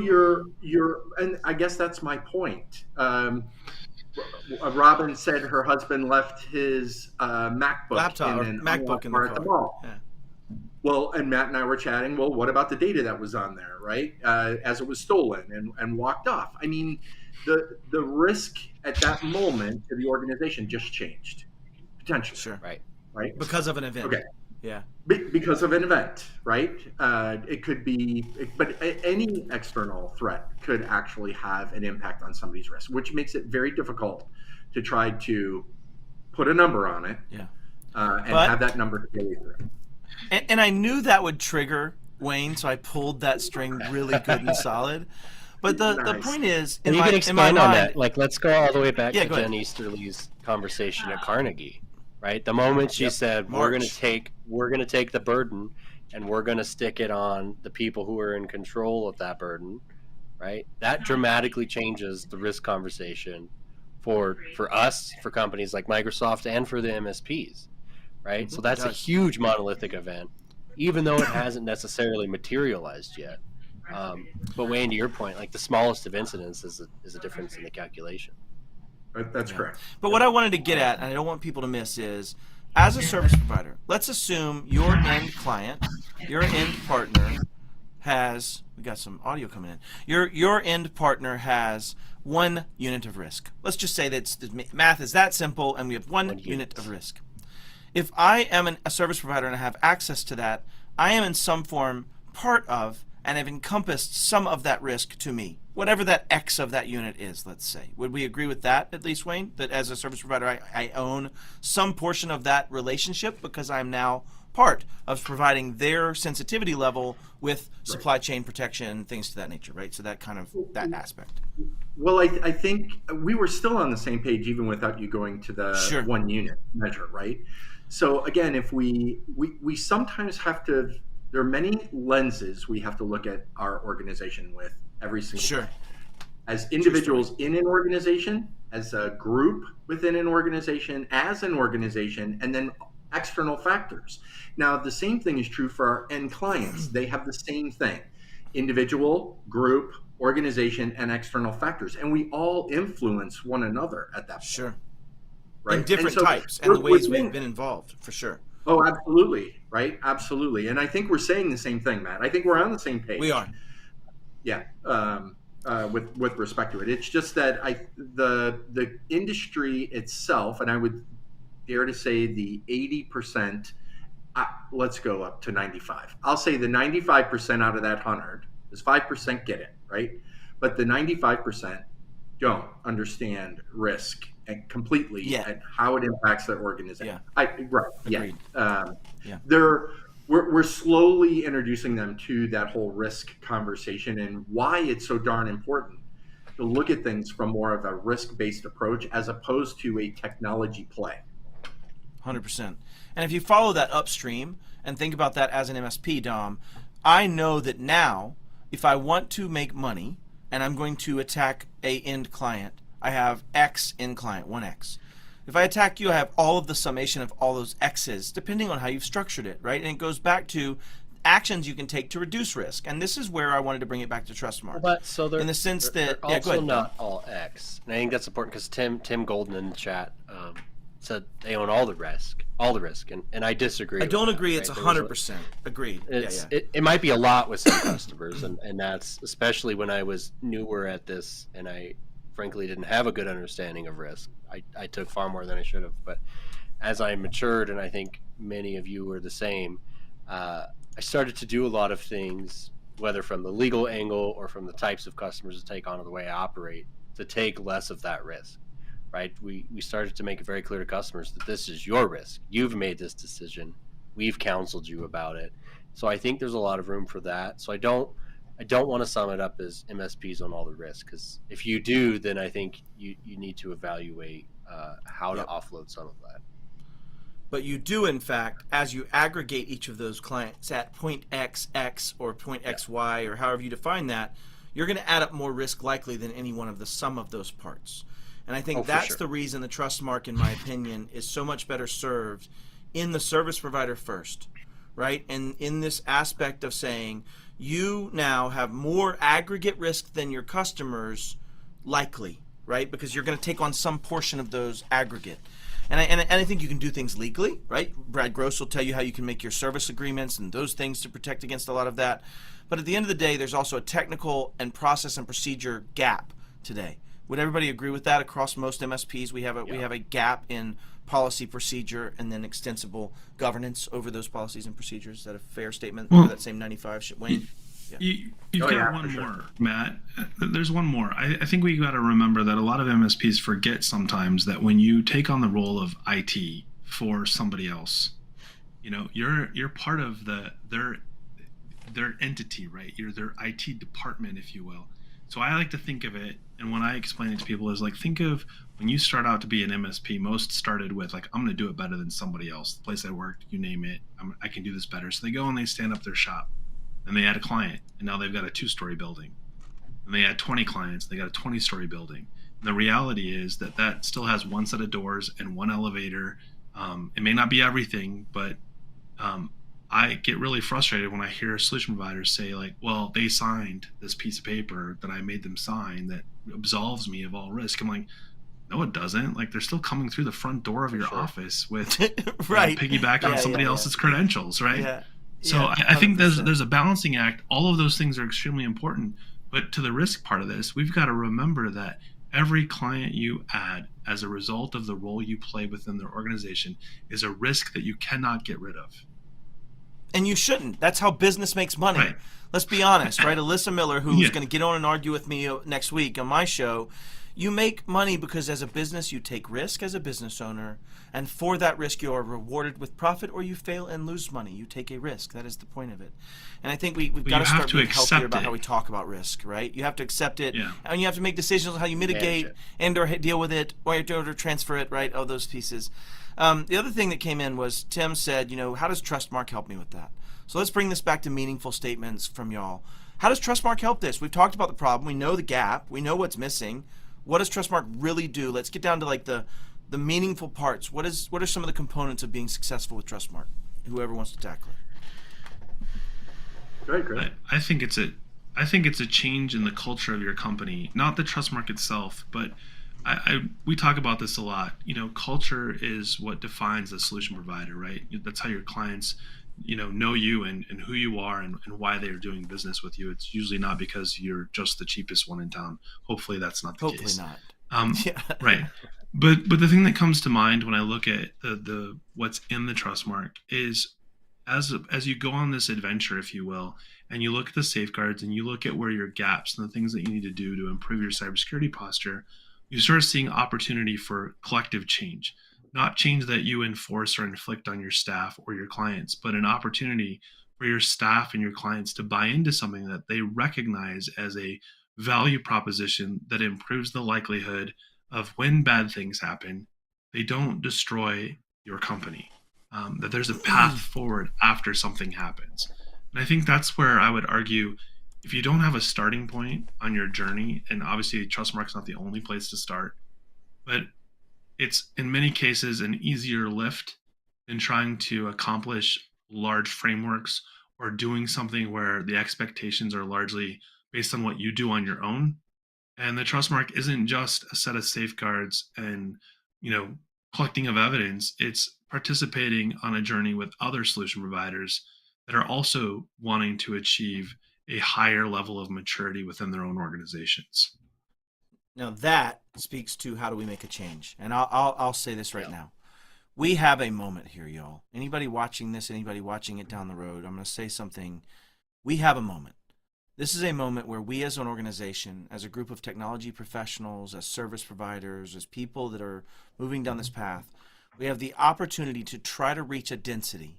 and I guess that's my point. Robin said her husband left his laptop in MacBook in the car. At the mall. Yeah. Well, and Matt and I were chatting. Well, what about the data that was on there, right? As it was stolen and walked off. I mean, the risk at that moment to the organization just changed, potentially. Sure. Right. Because of an event. Okay. Yeah. Because of an event, right? It could be, but any external threat could actually have an impact on somebody's risk, which makes it very difficult to try to put a number on it. Yeah. And have that number to carry through. And I knew that would trigger Wayne, so I pulled that string really good and solid. But the point is, and you can expand on that. Like, let's go all the way back to Jen Easterly's conversation at Carnegie. Right, the moment she said we're going to take the burden, and we're going to stick it on the people who are in control of that burden, right? That dramatically changes the risk conversation for us, for companies like Microsoft, and for the MSPs, right? So that's a huge monolithic event, even though it hasn't necessarily materialized yet. But Wayne, to your point, like the smallest of incidents is a difference in the calculation. That's correct. But what I wanted to get at, and I don't want people to miss, is as a service provider, let's assume your end client, your end partner has, we got some audio coming in, your end partner has 1 unit of risk. Let's just say that the math is that simple and we have one unit of risk. If I am a service provider and I have access to that, I am in some form part of and have encompassed some of that risk to me, whatever that X of that unit is, let's say. Would we agree with that, at least, Wayne? That as a service provider, I own some portion of that relationship because I'm now part of providing their sensitivity level with supply chain protection, things to that nature, right? So that kind of, that aspect. Well, I think we were still on the same page even without you going to the 1 unit measure, right? So again, if we sometimes have to, there are many lenses we have to look at our organization with every single day. As individuals in an organization, as a group within an organization, as an organization, and then external factors. Now, the same thing is true for our end clients. They have the same thing: individual, group, organization, and external factors. And we all influence one another at that point. Right? In different types and the ways we've been involved, for sure. Oh, absolutely. Right. Absolutely. And I think we're saying the same thing, Matt. I think we're on the same page. We are. Yeah. With respect to it. It's just that the industry itself, and I would dare to say the 80%, let's go up to 95. I'll say the 95% out of that 100 is 5% get it, right? But the 95% don't understand risk and completely and how it impacts their organization. We're slowly introducing them to that whole risk conversation and why it's so darn important to look at things from more of a risk-based approach as opposed to a technology play. 100%. And if you follow that upstream and think about that as an MSP, Dom, I know that now if I want to make money and I'm going to attack a end client, I have X end client, 1X. If I attack you, I have all of the summation of all those X's, depending on how you've structured it, right? And it goes back to actions you can take to reduce risk. And this is where I wanted to bring it back to Trustmark. But so they're, in the sense that they're also go ahead, not all X. And I think that's important because Tim Golden in the chat said they own all the risk, and I disagree. I don't agree. That, it's right? 100% agreed. It might be a lot with some customers, and that's especially when I was newer at this, and I frankly didn't have a good understanding of risk. I took far more than I should have, but as I matured, and I think many of you were the same, I started to do a lot of things, whether from the legal angle or from the types of customers to take on or the way I operate, to take less of that risk. Right? We started to make it very clear to customers that this is your risk. You've made this decision. We've counseled you about it. So I think there's a lot of room for that. So I don't I don't want to sum it up as MSPs on all the risk, because if you do, then I think you need to evaluate how to offload some of that. But you do, in fact, as you aggregate each of those clients at point XX or point XY or however you define that, you're going to add up more risk likely than any one of the sum of those parts. And I think that's the reason the Trustmark, in my opinion, is so much better served in the service provider first, right? And in this aspect of saying, you now have more aggregate risk than your customers likely, right? Because you're going to take on some portion of those aggregate. And I think you can do things legally, right? Brad Gross will tell you how you can make your service agreements and those things to protect against a lot of that. But at the end of the day, there's also a technical and process and procedure gap today. Would everybody agree with that? Across most MSPs, we have a gap in policy, procedure, and then extensible governance over those policies and procedures. Is that a fair statement? Well, that same 95, Wayne? You've got one more, Matt. There's one more. I think we got to remember that a lot of MSPs forget sometimes that when you take on the role of IT for somebody else, you're part of their entity, right? You're their IT department, if you will. So I like to think of it, and when I explain it to people, is like, think of when you start out to be an MSP, most started with like, I'm going to do it better than somebody else. The place I worked, you name it, I can do this better. So they go and they stand up their shop. And they add a client, and now they've got a 2-story building. And they add 20 clients, they got a 20-story building. And the reality is that still has one set of doors and one elevator. It may not be everything, but I get really frustrated when I hear solution providers say, like, well, they signed this piece of paper that I made them sign that absolves me of all risk. I'm like, no, it doesn't. Like, they're still coming through the front door of your office with piggyback on somebody else's credentials, right? Yeah. So I think there's a balancing act. All of those things are extremely important. But to the risk part of this, we've got to remember that every client you add as a result of the role you play within their organization is a risk that you cannot get rid of. And you shouldn't. That's how business makes money. Right. Let's be honest, right? Alyssa Miller, who's going to get on and argue with me next week on my show, you make money because as a business, you take risk as a business owner, and for that risk, you are rewarded with profit, or you fail and lose money. You take a risk. That is the point of it. And I think we've got to start being healthier about how we talk about risk, right? You have to accept it, and you have to make decisions on how you mitigate and or deal with it, or transfer it, right? Oh, those pieces. The other thing that came in was Tim said, how does Trustmark help me with that? So let's bring this back to meaningful statements from y'all. How does Trustmark help this? We've talked about the problem. We know the gap. We know what's missing. What does Trustmark really do? Let's get down to like the meaningful parts. What are some of the components of being successful with Trustmark? Whoever wants to tackle it. Go ahead, Chris. I think it's a change in the culture of your company, not the Trustmark itself, but we talk about this a lot. Culture is what defines a solution provider, right? That's how your clients know you and who you are and why they're doing business with you. It's usually not because you're just the cheapest one in town. Hopefully that's not the case. Hopefully not. Right. But the thing that comes to mind when I look at the what's in the Trustmark is as you go on this adventure, if you will, and you look at the safeguards and you look at where your gaps and the things that you need to do to improve your cybersecurity posture, you start seeing opportunity for collective change. Not change that you enforce or inflict on your staff or your clients, but an opportunity for your staff and your clients to buy into something that they recognize as a value proposition that improves the likelihood of when bad things happen, they don't destroy your company, that there's a path forward after something happens. And I think that's where I would argue, if you don't have a starting point on your journey, and obviously Trustmark's not the only place to start, but it's in many cases an easier lift than trying to accomplish large frameworks or doing something where the expectations are largely based on what you do on your own. And the Trustmark isn't just a set of safeguards and, collecting of evidence. It's participating on a journey with other solution providers that are also wanting to achieve a higher level of maturity within their own organizations. Now that speaks to how do we make a change. And I'll say this right now. We have a moment here, y'all. Anybody watching this, anybody watching it down the road, I'm going to say something. We have a moment. This is a moment where we as an organization, as a group of technology professionals, as service providers, as people that are moving down this path, we have the opportunity to try to reach a density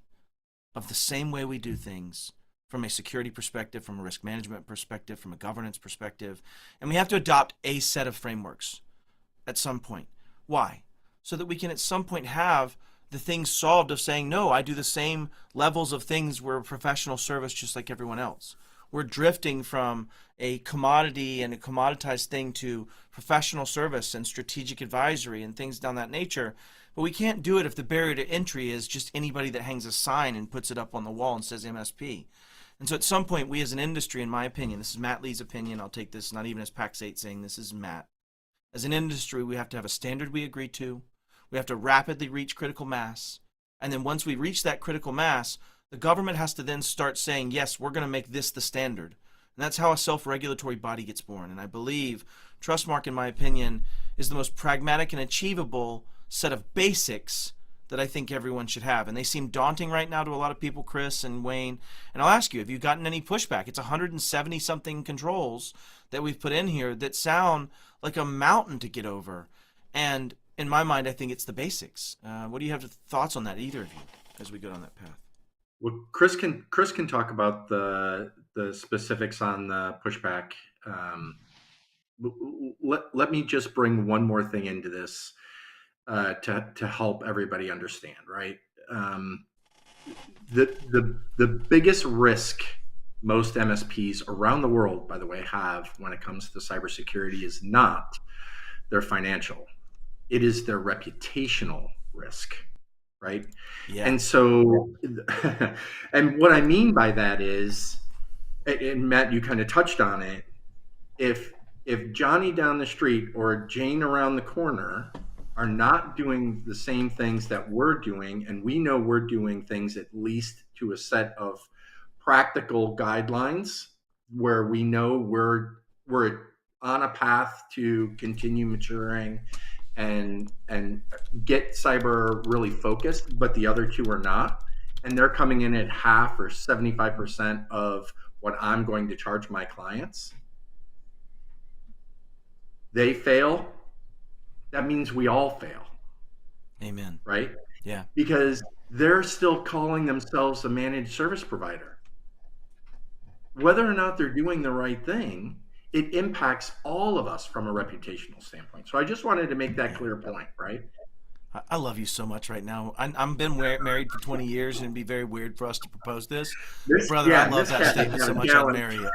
of the same way we do things from a security perspective, from a risk management perspective, from a governance perspective, and we have to adopt a set of frameworks at some point. Why? So that we can at some point have the things solved of saying, no, I do the same levels of things. We're a professional service just like everyone else. We're drifting from a commodity and a commoditized thing to professional service and strategic advisory and things down that nature. But we can't do it if the barrier to entry is just anybody that hangs a sign and puts it up on the wall and says MSP. And so at some point, we as an industry, in my opinion, this is Matt Lee's opinion, I'll take this not even as Pax8 saying this is Matt. As an industry, we have to have a standard we agree to. We have to rapidly reach critical mass. And then once we reach that critical mass, the government has to then start saying, yes, we're going to make this the standard. And that's how a self-regulatory body gets born. And I believe Trustmark, in my opinion, is the most pragmatic and achievable set of basics that I think everyone should have. And they seem daunting right now to a lot of people, Chris and Wayne. And I'll ask you, have you gotten any pushback? It's 170-something controls that we've put in here that sound like a mountain to get over. And in my mind, I think it's the basics. What do you have thoughts on that, either of you, as we go down that path? Well, Chris can talk about the specifics on the pushback. Let me just bring one more thing into this to help everybody understand. Right, the biggest risk most MSPs around the world, by the way, have when it comes to cybersecurity is not their financial; it is their reputational risk. Right. Yeah. And so, and what I mean by that is, and Matt, you kind of touched on it. If Johnny down the street or Jane around the corner are not doing the same things that we're doing, and we know we're doing things at least to a set of practical guidelines where we know we're on a path to continue maturing and get cyber really focused, but the other two are not, and they're coming in at half or 75% of what I'm going to charge my clients, they fail, that means we all fail. Amen. Right? Yeah. Because they're still calling themselves a managed service provider. Whether or not they're doing the right thing, it impacts all of us from a reputational standpoint. So I just wanted to make that clear point, right? I love you so much right now. I've been married for 20 years, and it'd be very weird for us to propose this. Brother, I love that statement so much. I'd marry it.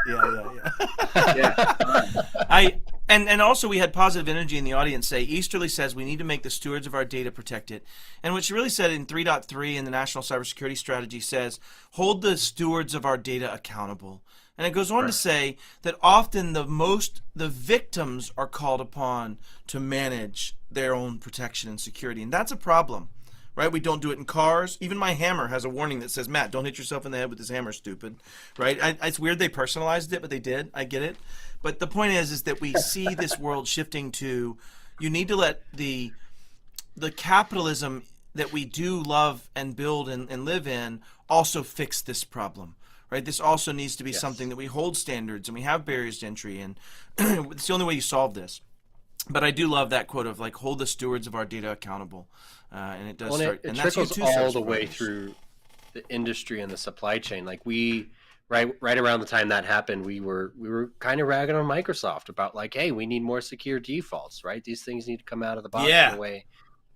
Yeah. And also we had positive energy in the audience say, Easterly says we need to make the stewards of our data protect it. And what she really said in 3.3 in the National Cybersecurity Strategy says, hold the stewards of our data accountable. And it goes on to say that often the victims are called upon to manage their own protection and security. And that's a problem, right? We don't do it in cars. Even my hammer has a warning that says, Matt, don't hit yourself in the head with this hammer, stupid, right? It's weird they personalized it, but they did. I get it. But the point is that we see this world shifting to, you need to let the capitalism that we do love and build and live in also fix this problem. Right? This also needs to be something that we hold standards and we have barriers to entry, and it's the only way you solve this. But I do love that quote of like, hold the stewards of our data accouple, and it does start. It trickles all the way through the industry and the supply chain. Like right around the time that happened, we were kind of ragging on Microsoft about like, hey, we need more secure defaults, right? These things need to come out of the box in a way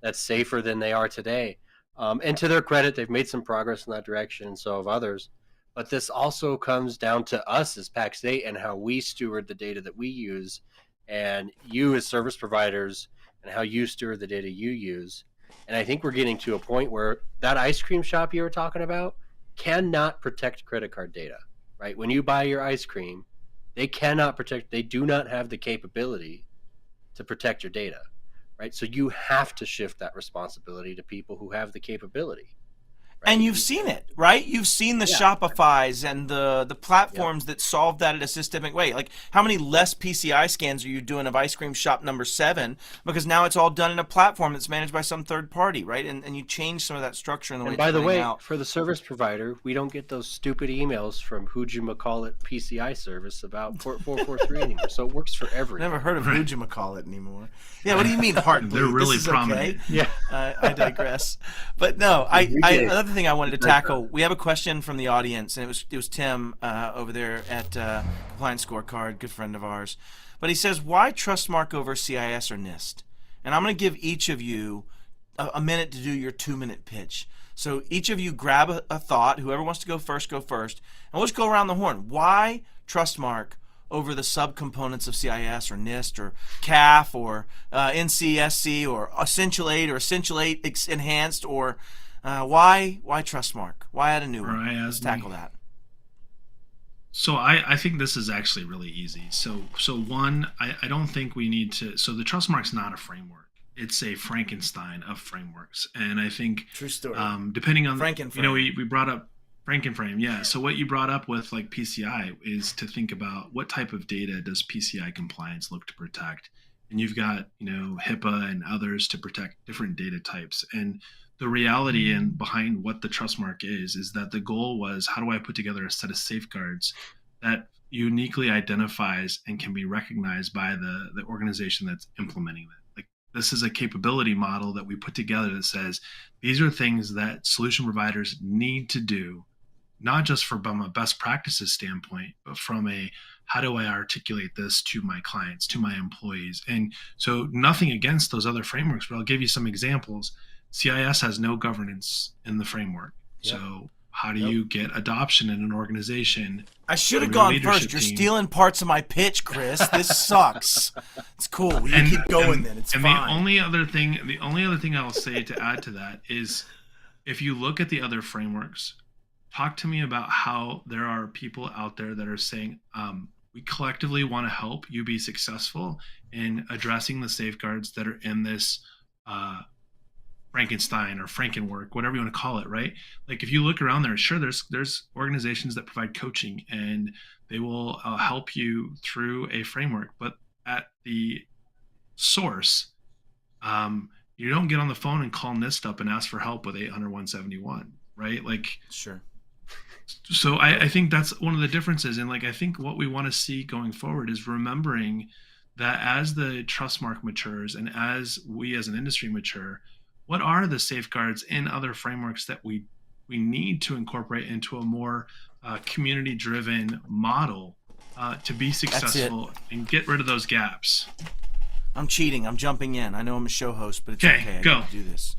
that's safer than they are today. And to their credit, they've made some progress in that direction, and so have others. But this also comes down to us as Pax8 and how we steward the data that we use, and you as service providers and how you steward the data you use. And I think we're getting to a point where that ice cream shop you were talking about cannot protect credit card data, right? When you buy your ice cream, they do not have the capability to protect your data, right? So you have to shift that responsibility to people who have the capability. Right. And you've seen it, right? You've seen the Shopifys and the platforms that solve that in a systemic way. Like, how many less PCI scans are you doing of ice cream shop number 7? Because now it's all done in a platform that's managed by some third party, right? And you change some of that structure in the way it's by the way, out. For the service provider, we don't get those stupid emails from who'd-you-call-it PCI service about port 443 anymore. So it works for everyone. Never heard of who'd-you-call-it anymore. Yeah, what do you mean heartbleed? They're really this is prominent. Okay? Yeah. I digress. But no, I love other thing I wanted to tackle, we have a question from the audience, and it was Tim over there at Compliance Scorecard, good friend of ours. But he says, why Trustmark over CIS or NIST? And I'm going to give each of you a minute to do your 2-minute pitch. So each of you grab a thought. Whoever wants to go first, and we'll just go around the horn. Why Trustmark over the subcomponents of CIS or NIST or CAF or NCSC or Essential 8 or Essential 8 Enhanced, or why Trustmark? Why add a new one? Let's tackle that. So I think this is actually really easy. So one, I don't think we need to. So the Trustmark's not a framework. It's a Frankenstein of frameworks, and I think true story. Depending on Frankenframe. We brought up Frankenframe, yeah. So what you brought up with like PCI is to think about what type of data does PCI compliance look to protect, and you've got HIPAA and others to protect different data types. And the reality and behind what the Trustmark is that the goal was, how do I put together a set of safeguards that uniquely identifies and can be recognized by the organization that's implementing that. Like, this is a capability model that we put together that says these are things that solution providers need to do, not just from a best practices standpoint, but from a how do I articulate this to my clients, to my employees. And so nothing against those other frameworks, but I'll give you some examples. CIS has no governance in the framework. Yep. So how do you get adoption in an organization? I should have gone first. You're stealing parts of my pitch, Chris. This sucks. It's cool. You keep going then. It's fine. The only other thing I'll say to add to that is, if you look at the other frameworks, talk to me about how there are people out there that are saying, we collectively want to help you be successful in addressing the safeguards that are in this Frankenstein or Frankenwork, whatever you want to call it, right? Like, if you look around there, sure, there's organizations that provide coaching and they will help you through a framework, but at the source, you don't get on the phone and call NIST up and ask for help with 800-171, right? Like, sure. So I think that's one of the differences. And like, I think what we want to see going forward is remembering that as the Trustmark matures and as we as an industry mature, what are the safeguards in other frameworks that we need to incorporate into a more community-driven model to be successful and get rid of those gaps? I'm cheating. I'm jumping in. I know I'm a show host, but it's okay. I Go. get to do this.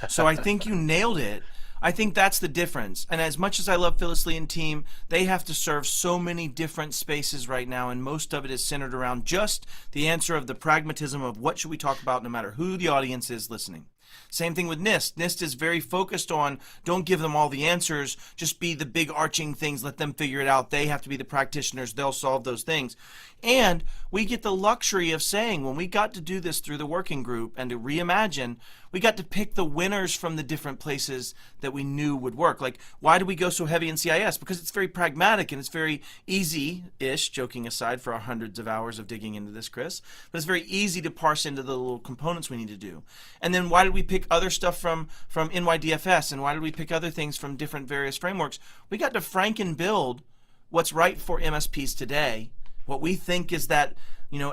So I think you nailed it. I think that's the difference. And as much as I love Phyllis Lee and team, they have to serve so many different spaces right now, and most of it is centered around just the answer of the pragmatism of what should we talk about no matter who the audience is listening. Same thing with NIST. NIST is very focused on, don't give them all the answers, just be the big arching things, let them figure it out. They have to be the practitioners, they'll solve those things. And we get the luxury of saying, when we got to do this through the working group and to reimagine, we got to pick the winners from the different places that we knew would work. Like, why do we go so heavy in CIS? Because it's very pragmatic and it's very easy-ish, joking aside for our hundreds of hours of digging into this, Chris, but it's very easy to parse into the little components we need to do. And then why did we pick other stuff from NYDFS, and why did we pick other things from different various frameworks? We got to franken build what's right for MSPs today. What we think is that,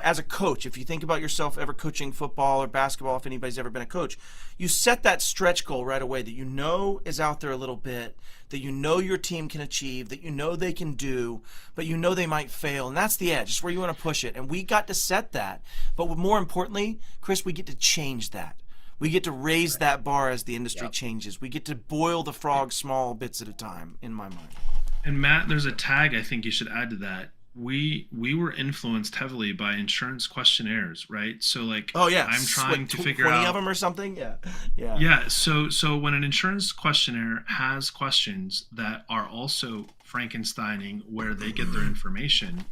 as a coach, if you think about yourself ever coaching football or basketball, if anybody's ever been a coach, you set that stretch goal right away that you know is out there a little bit, that you know your team can achieve, that you know they can do, but you know they might fail. And that's the edge. It's where you want to push it. And we got to set that. But more importantly, Chris, we get to change that. We get to raise that bar as the industry changes. We get to boil the frog small bits at a time, in my mind. And Matt, there's a tag I think you should add to that. We were influenced heavily by insurance questionnaires, right? So like, I'm trying to figure 20 out of them or something. Yeah. So when an insurance questionnaire has questions that are also Frankensteining where they get their information,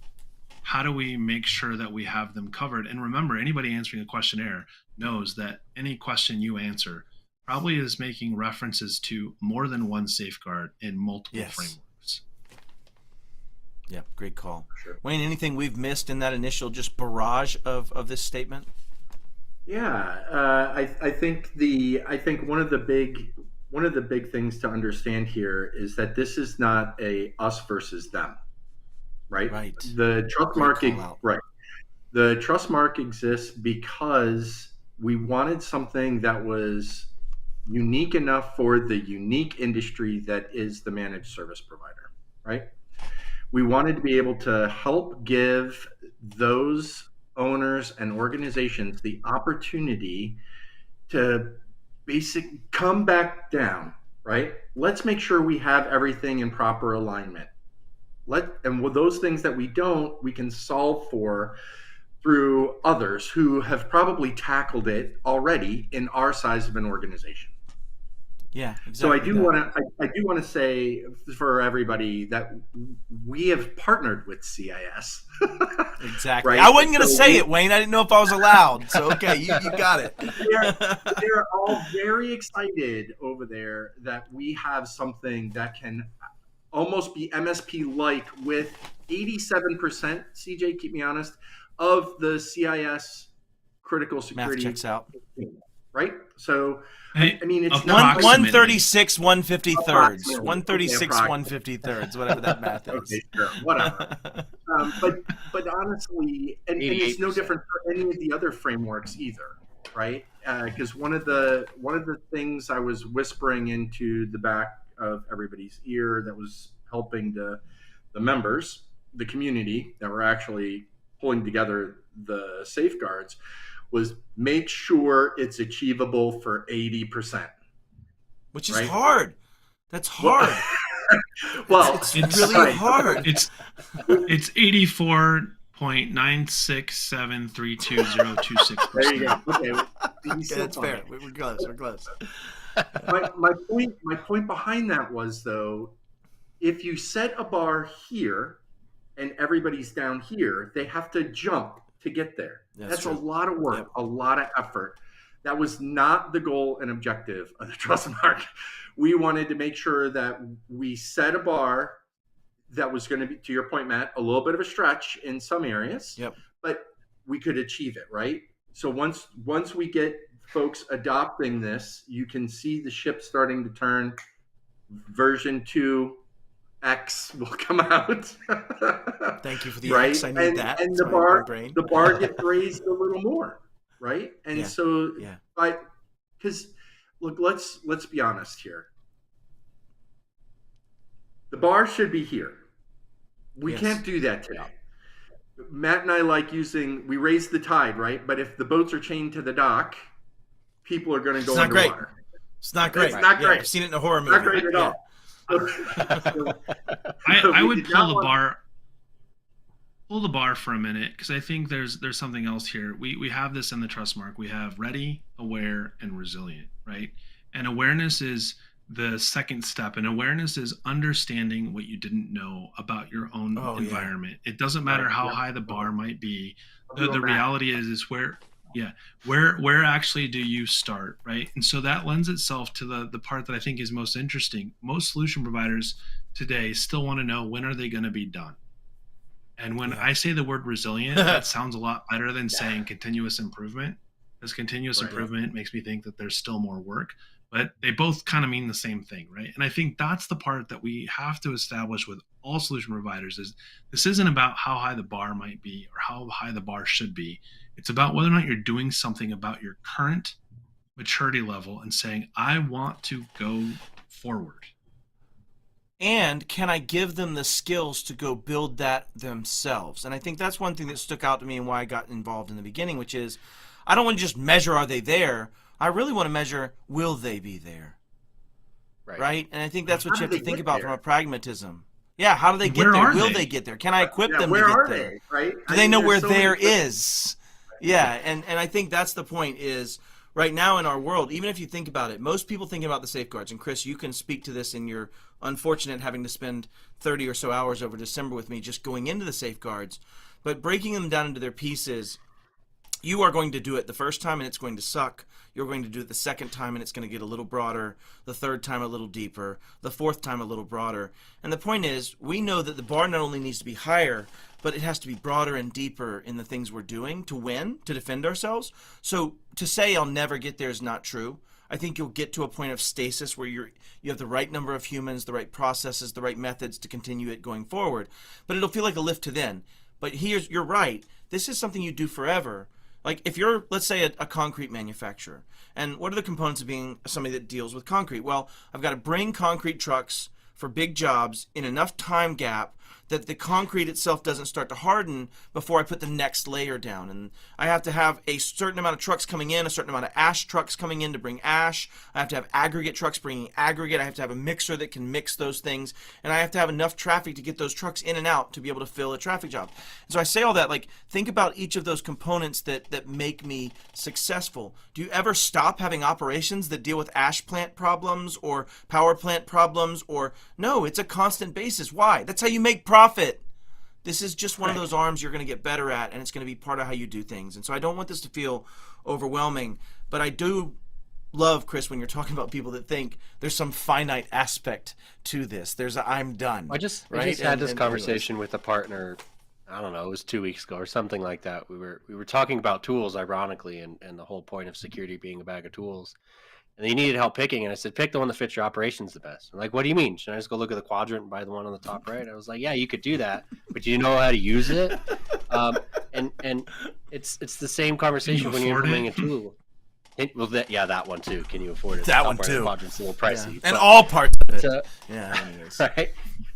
how do we make sure that we have them covered? And remember, anybody answering a questionnaire knows that any question you answer probably is making references to more than one safeguard in multiple frameworks. Yeah, great call. Sure. Wayne, anything we've missed in that initial just barrage of this statement? Yeah, I think one of the big things to understand here is that this is not a us versus them, right? Right. The Trustmark exists because we wanted something that was unique enough for the unique industry that is the managed service provider, right? We wanted to be able to help give those owners and organizations the opportunity to come back down, right? Let's make sure we have everything in proper alignment. And with those things that we don't, we can solve for through others who have probably tackled it already in our size of an organization. Yeah, exactly. So I do want to say for everybody that we have partnered with CIS. Exactly. Right? I wasn't going to say it, Wayne. I didn't know if I was allowed. So okay, you got it. They're all very excited over there that we have something that can almost be MSP-like with 87%. CJ, keep me honest, of the CIS critical security. Math checks out. Right? So, Hey, I mean, it's 136, 153rds. Approximately. 136, Okay, 153rds, whatever that math is. Okay, sure, whatever. But honestly, and it's no different for any of the other frameworks either, right? Because one of the things I was whispering into the back of everybody's ear that was helping the members, the community that were actually pulling together the safeguards, was make sure it's achievable for 80%. Which is hard. That's hard. Well, it's really hard. It's 84.967320026%. There you go. Okay, that's fair. We're close. We're close. my point behind that was, though, if you set a bar here and everybody's down here, they have to jump to get there. That's a lot of work, a lot of effort. That was not the goal and objective of the Trustmark. We wanted to make sure that we set a bar that was going to be, to your point, Matt, a little bit of a stretch in some areas, but we could achieve it, right? So once we get folks adopting this, you can see the ship starting to turn. Version 2X will come out. Thank you for the right? X. I need that. And the bar gets raised a little more, right? And so, because look, let's be honest here. The bar should be here. We can't do that today. Matt and I we raise the tide, right? But if the boats are chained to the dock, people are going to go underwater. It's not great. It's not great. I've seen it in a horror movie. Not great at all. I would pull the bar for a minute, because I think there's something else here. We have this in the Trustmark. We have ready, aware, and resilient, right? And awareness is the second step, and awareness is understanding what you didn't know about your own environment. It doesn't matter how high the bar might be. The reality is where actually do you start, right? And so that lends itself to the part that I think is most interesting. Most solution providers today still want to know, when are they going to be done? And when I say the word resilient, that sounds a lot better than saying continuous improvement, because continuous improvement makes me think that there's still more work, but they both kind of mean the same thing, right? And I think that's the part that we have to establish with all solution providers, is this isn't about how high the bar might be or how high the bar should be. It's about whether or not you're doing something about your current maturity level and saying, I want to go forward. And can I give them the skills to go build that themselves? And I think that's one thing that stuck out to me and why I got involved in the beginning, which is I don't want to just measure, are they there? I really want to measure, will they be there? Right? And I think that's what you have to think about from a pragmatism. Yeah, how do they get there? Will they get there? Can I equip them to get there? Right? Do they know where there is? Yeah, and I think that's the point is, right now in our world, even if you think about it, most people think about the safeguards. And Chris, you can speak to this in your unfortunate having to spend 30 or so hours over December with me just going into the safeguards. But breaking them down into their pieces, you are going to do it the first time and it's going to suck. You're going to do it the second time and it's going to get a little broader, the third time a little deeper, the fourth time a little broader. And the point is, we know that the bar not only needs to be higher, but it has to be broader and deeper in the things we're doing to win, to defend ourselves. So to say I'll never get there is not true. I think you'll get to a point of stasis where you have the right number of humans, the right processes, the right methods to continue it going forward. But it'll feel like a lift to then. But you're right. This is something you do forever. Like if you're, let's say, a concrete manufacturer, and what are the components of being somebody that deals with concrete? Well, I've got to bring concrete trucks for big jobs in enough time gap that the concrete itself doesn't start to harden before I put the next layer down. And I have to have a certain amount of trucks coming in, a certain amount of ash trucks coming in to bring ash. I have to have aggregate trucks bringing aggregate. I have to have a mixer that can mix those things. And I have to have enough traffic to get those trucks in and out to be able to fill a traffic job. And so I say all that, like, think about each of those components that make me successful. Do you ever stop having operations that deal with ash plant problems or power plant problems? Or no, it's a constant basis. Why? That's how you make profit. This is just one of those arms you're going to get better at, and it's going to be part of how you do things. And so I don't want this to feel overwhelming, but I do love, Chris, when you're talking about people that think there's some finite aspect to this. There's a I'm done. I just had this conversation with a partner. I don't know, it was 2 weeks ago or something like that. We were talking about tools, ironically, and the whole point of security being a bag of tools. And he needed help picking, and I said, pick the one that fits your operations the best. I'm like, what do you mean? Should I just go look at the quadrant and buy the one on the top right? I was like, yeah, you could do that, but do you know how to use it? And it's the same conversation when you're implementing a tool. That one too. Can you afford it? That one too. Quadrant's a little pricey, and all parts of it. Anyways. Right.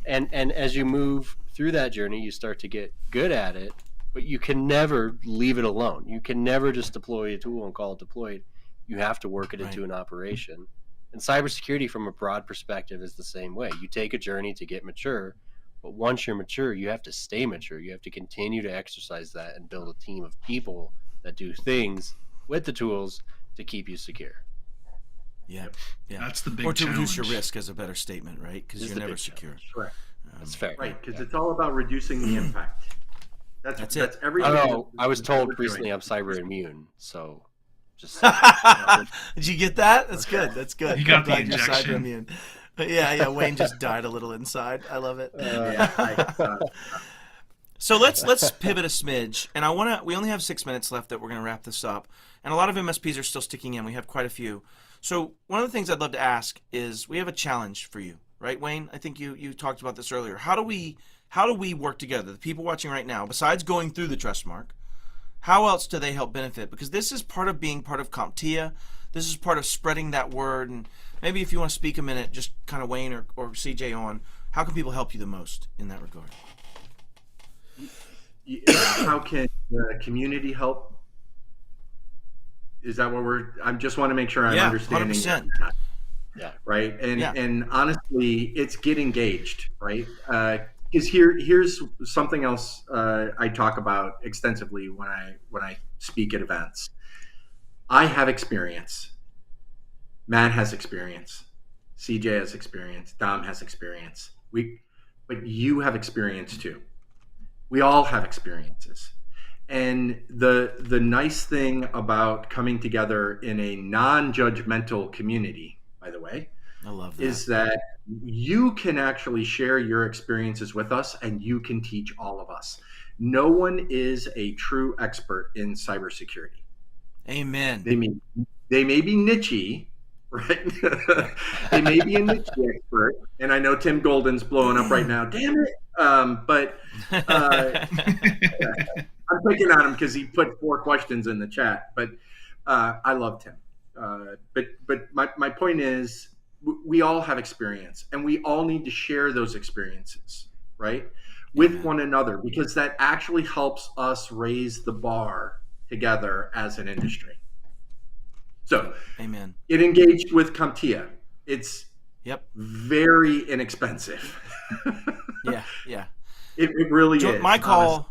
And as you move through that journey, you start to get good at it, but you can never leave it alone. You can never just deploy a tool and call it deployed. You have to work it into an operation. And cybersecurity from a broad perspective is the same way. You take a journey to get mature, but once you're mature, you have to stay mature. You have to continue to exercise that and build a team of people that do things with the tools to keep you secure. Yeah. That's the big Or to challenge. reduce your risk is a better statement, right? Because you're never secure. Correct. That's fair. Right, because it's all about reducing the impact. That's it. That's everything. I don't know. I was told recently I'm cyber immune, so just. Did you get that? That's good. That's good. You got the You're cyber injection. immune. Yeah. Wayne just died a little inside. I love it. So let's pivot a smidge, and we only have 6 minutes left that we're going to wrap this up, and a lot of MSPs are still sticking in. We have quite a few. So one of the things I'd love to ask is, we have a challenge for you, right, Wayne? I think you talked about this earlier. How do we work together? The people watching right now, besides going through the Trustmark, how else do they help benefit? Because this is part of being part of CompTIA. This is part of spreading that word. And maybe if you want to speak a minute, just kind of Wayne or CJ on, how can people help you the most in that regard? How can the community help? Is that what I just want to make sure I'm understanding. 100%. Yeah. Right. And honestly, it's get engaged, right? Because here's something else I talk about extensively when I speak at events. I have experience. Matt has experience. CJ has experience. Dom has experience. But you have experience too. We all have experiences. And the nice thing about coming together in a non-judgmental community, by the way, I love that, is that you can actually share your experiences with us, and you can teach all of us. No one is a true expert in cybersecurity. Amen. They may be niche-y, right? They may be a niche expert, and I know Tim Golden's blowing up right now. Damn it! But I'm picking on him because he put 4 questions in the chat. But I love Tim. But my point is, we all have experience, and we all need to share those experiences, right, with one another, because that actually helps us raise the bar together as an industry. So, amen. Get engaged with CompTIA. It's very inexpensive. Yeah. It really is. My call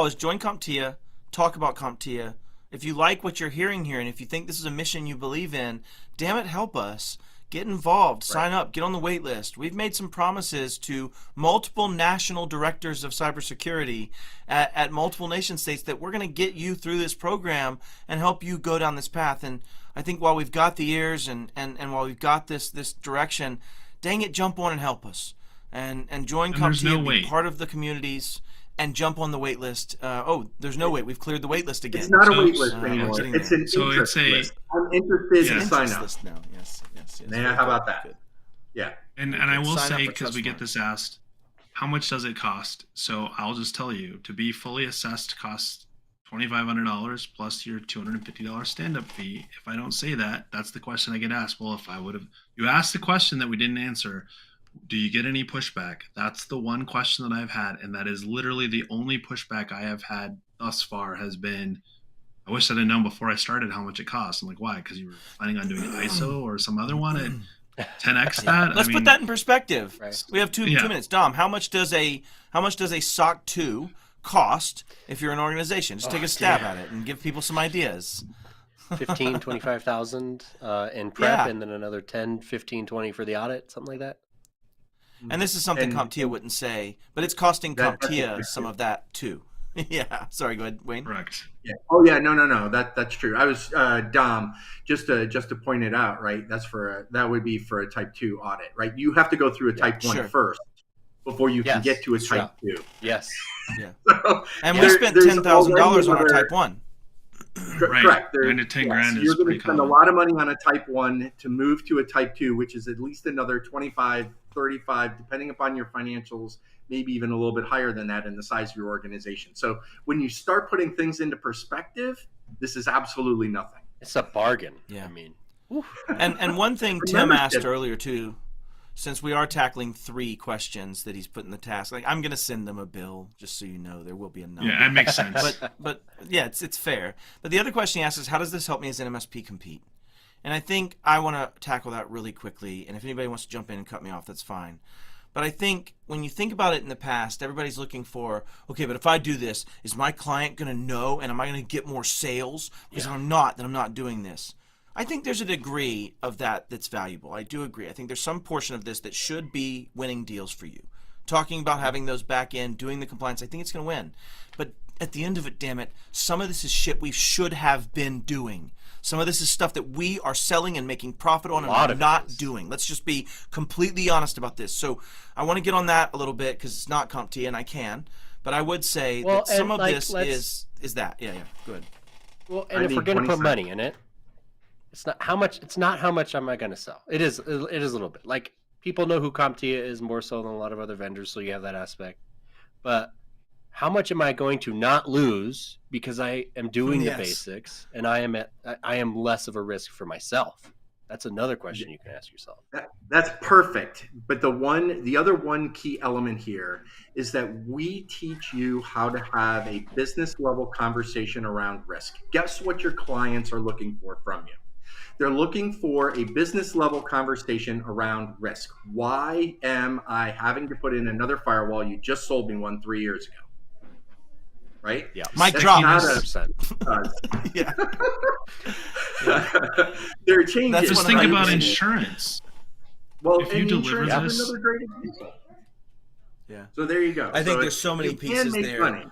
is join CompTIA, talk about CompTIA. If you like what you're hearing here, and if you think this is a mission you believe in, damn it, help us. Get involved, sign up, get on the wait list. We've made some promises to multiple national directors of cybersecurity at multiple nation states that we're going to get you through this program and help you go down this path. And I think while we've got the ears and while we've got this direction, dang it, jump on and help us. And join CompTIA, be part of the communities, and jump on the wait list. There's no wait. We've cleared the wait list again. It's not a wait list anymore. It's an interest list. I'm interested in sign up. List now. Yes. Yeah, how about that? Good. Yeah. And I will say, because we get this asked, how much does it cost? So I'll just tell you, to be fully assessed costs $2,500 plus your $250 stand-up fee. If I don't say that, that's the question I get asked. Well, if I would have, you asked the question that we didn't answer, do you get any pushback? That's the one question that I've had, and that is literally the only pushback I have had thus far has been, I wish I'd have known before I started how much it costs. I'm like, why? Because you were planning on doing ISO or some other one at 10x that? Let's put that in perspective. Right. We have two minutes. Dom, how much does a SOC 2 cost if you're an organization? Just take a stab at it and give people some ideas. 15, 25,000 in prep, and then another 10, 15, 20 for the audit, something like that. And this is something CompTIA wouldn't say, but it's costing CompTIA some of that too. Yeah. Sorry, go ahead, Wayne. Correct. Yeah. Oh yeah, no. That's true. I was Dom, just to point it out, right? That would be for a type 2 audit, right? You have to go through a type 1 first before you can get to a type 2. Yes. Yeah. So, and we spent $10,000 on our type 1. Right. Correct. 9 to 10 grand is you're going pretty to spend common. a lot of money on a type 1 to move to a type 2, which is at least another 25, 35, depending upon your financials, maybe even a little bit higher than that in the size of your organization. So when you start putting things into perspective, this is absolutely nothing. It's a bargain. Yeah. I mean, and one thing Tim asked earlier too, since we are tackling 3 questions that he's put in the task, like I'm going to send them a bill just so you know there will be a number. Yeah, that makes sense. But yeah, it's fair. But the other question he asks is, how does this help me as an MSP compete? And I think I want to tackle that really quickly. And if anybody wants to jump in and cut me off, that's fine. But I think when you think about it in the past, everybody's looking for, okay, but if I do this, is my client going to know, and am I going to get more sales? Because if I'm not, then I'm not doing this. I think there's a degree of that that's valuable. I do agree. I think there's some portion of this that should be winning deals for you. Talking about having those back in, doing the compliance, I think it's going to win. But at the end of it, damn it, some of this is shit we should have been doing. Some of this is stuff that we are selling and making profit on and we're not doing. Let's just be completely honest about this. So I want to get on that a little bit because it's not CompTIA and I can. But I would say that some of this is that. Yeah, good. Well, and if we're going to put money in it, it's not how much. It's not how much am I going to sell. It is a little bit. Like, people know who CompTIA is more so than a lot of other vendors, so you have that aspect. But how much am I going to not lose because I am doing the basics and I am less of a risk for myself? That's another question you can ask yourself. That's perfect. But the other one key element here is that we teach you how to have a business level conversation around risk. Guess what your clients are looking for from you? They're looking for a business level conversation around risk. Why am I having to put in another firewall? You just sold me one 3 years ago. Right? Yeah. Mic drop. Yeah. There are changes. Just think about insurance. Well, if you deliver insurance this, is another great example. Yeah. So there you go. I think there's so many pieces there. Money.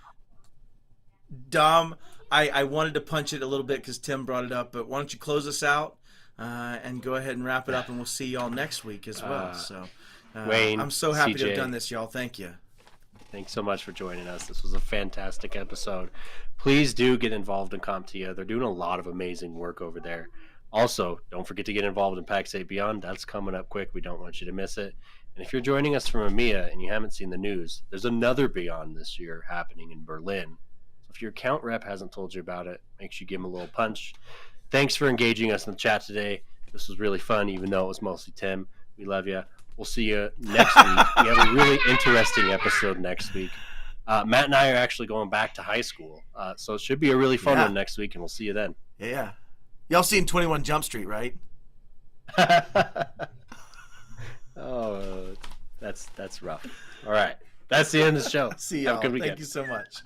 Dom, I wanted to punch it a little bit because Tim brought it up, but why don't you close us out and go ahead and wrap it up, and we'll see y'all next week as well. So, Wayne, I'm so happy CJ, to have done this, y'all. Thank you. Thanks so much for joining us. This was a fantastic episode. Please do get involved in CompTIA. They're doing a lot of amazing work over there. Also, don't forget to get involved in PAX 8 Beyond. That's coming up quick. We don't want you to miss it. And if you're joining us from EMEA and you haven't seen the news, there's another Beyond this year happening in Berlin. So if your account rep hasn't told you about it, make sure you give them a little punch. Thanks for engaging us in the chat today. This was really fun, even though it was mostly Tim. We love you. We'll see you next week. We have a really interesting episode next week. Matt and I are actually going back to high school, so it should be a really fun one next week, and we'll see you then. Yeah. Y'all seen 21 Jump Street, right? Oh, that's rough. All right. That's the end of the show. See y'all. Have a good weekend. Thank you so much.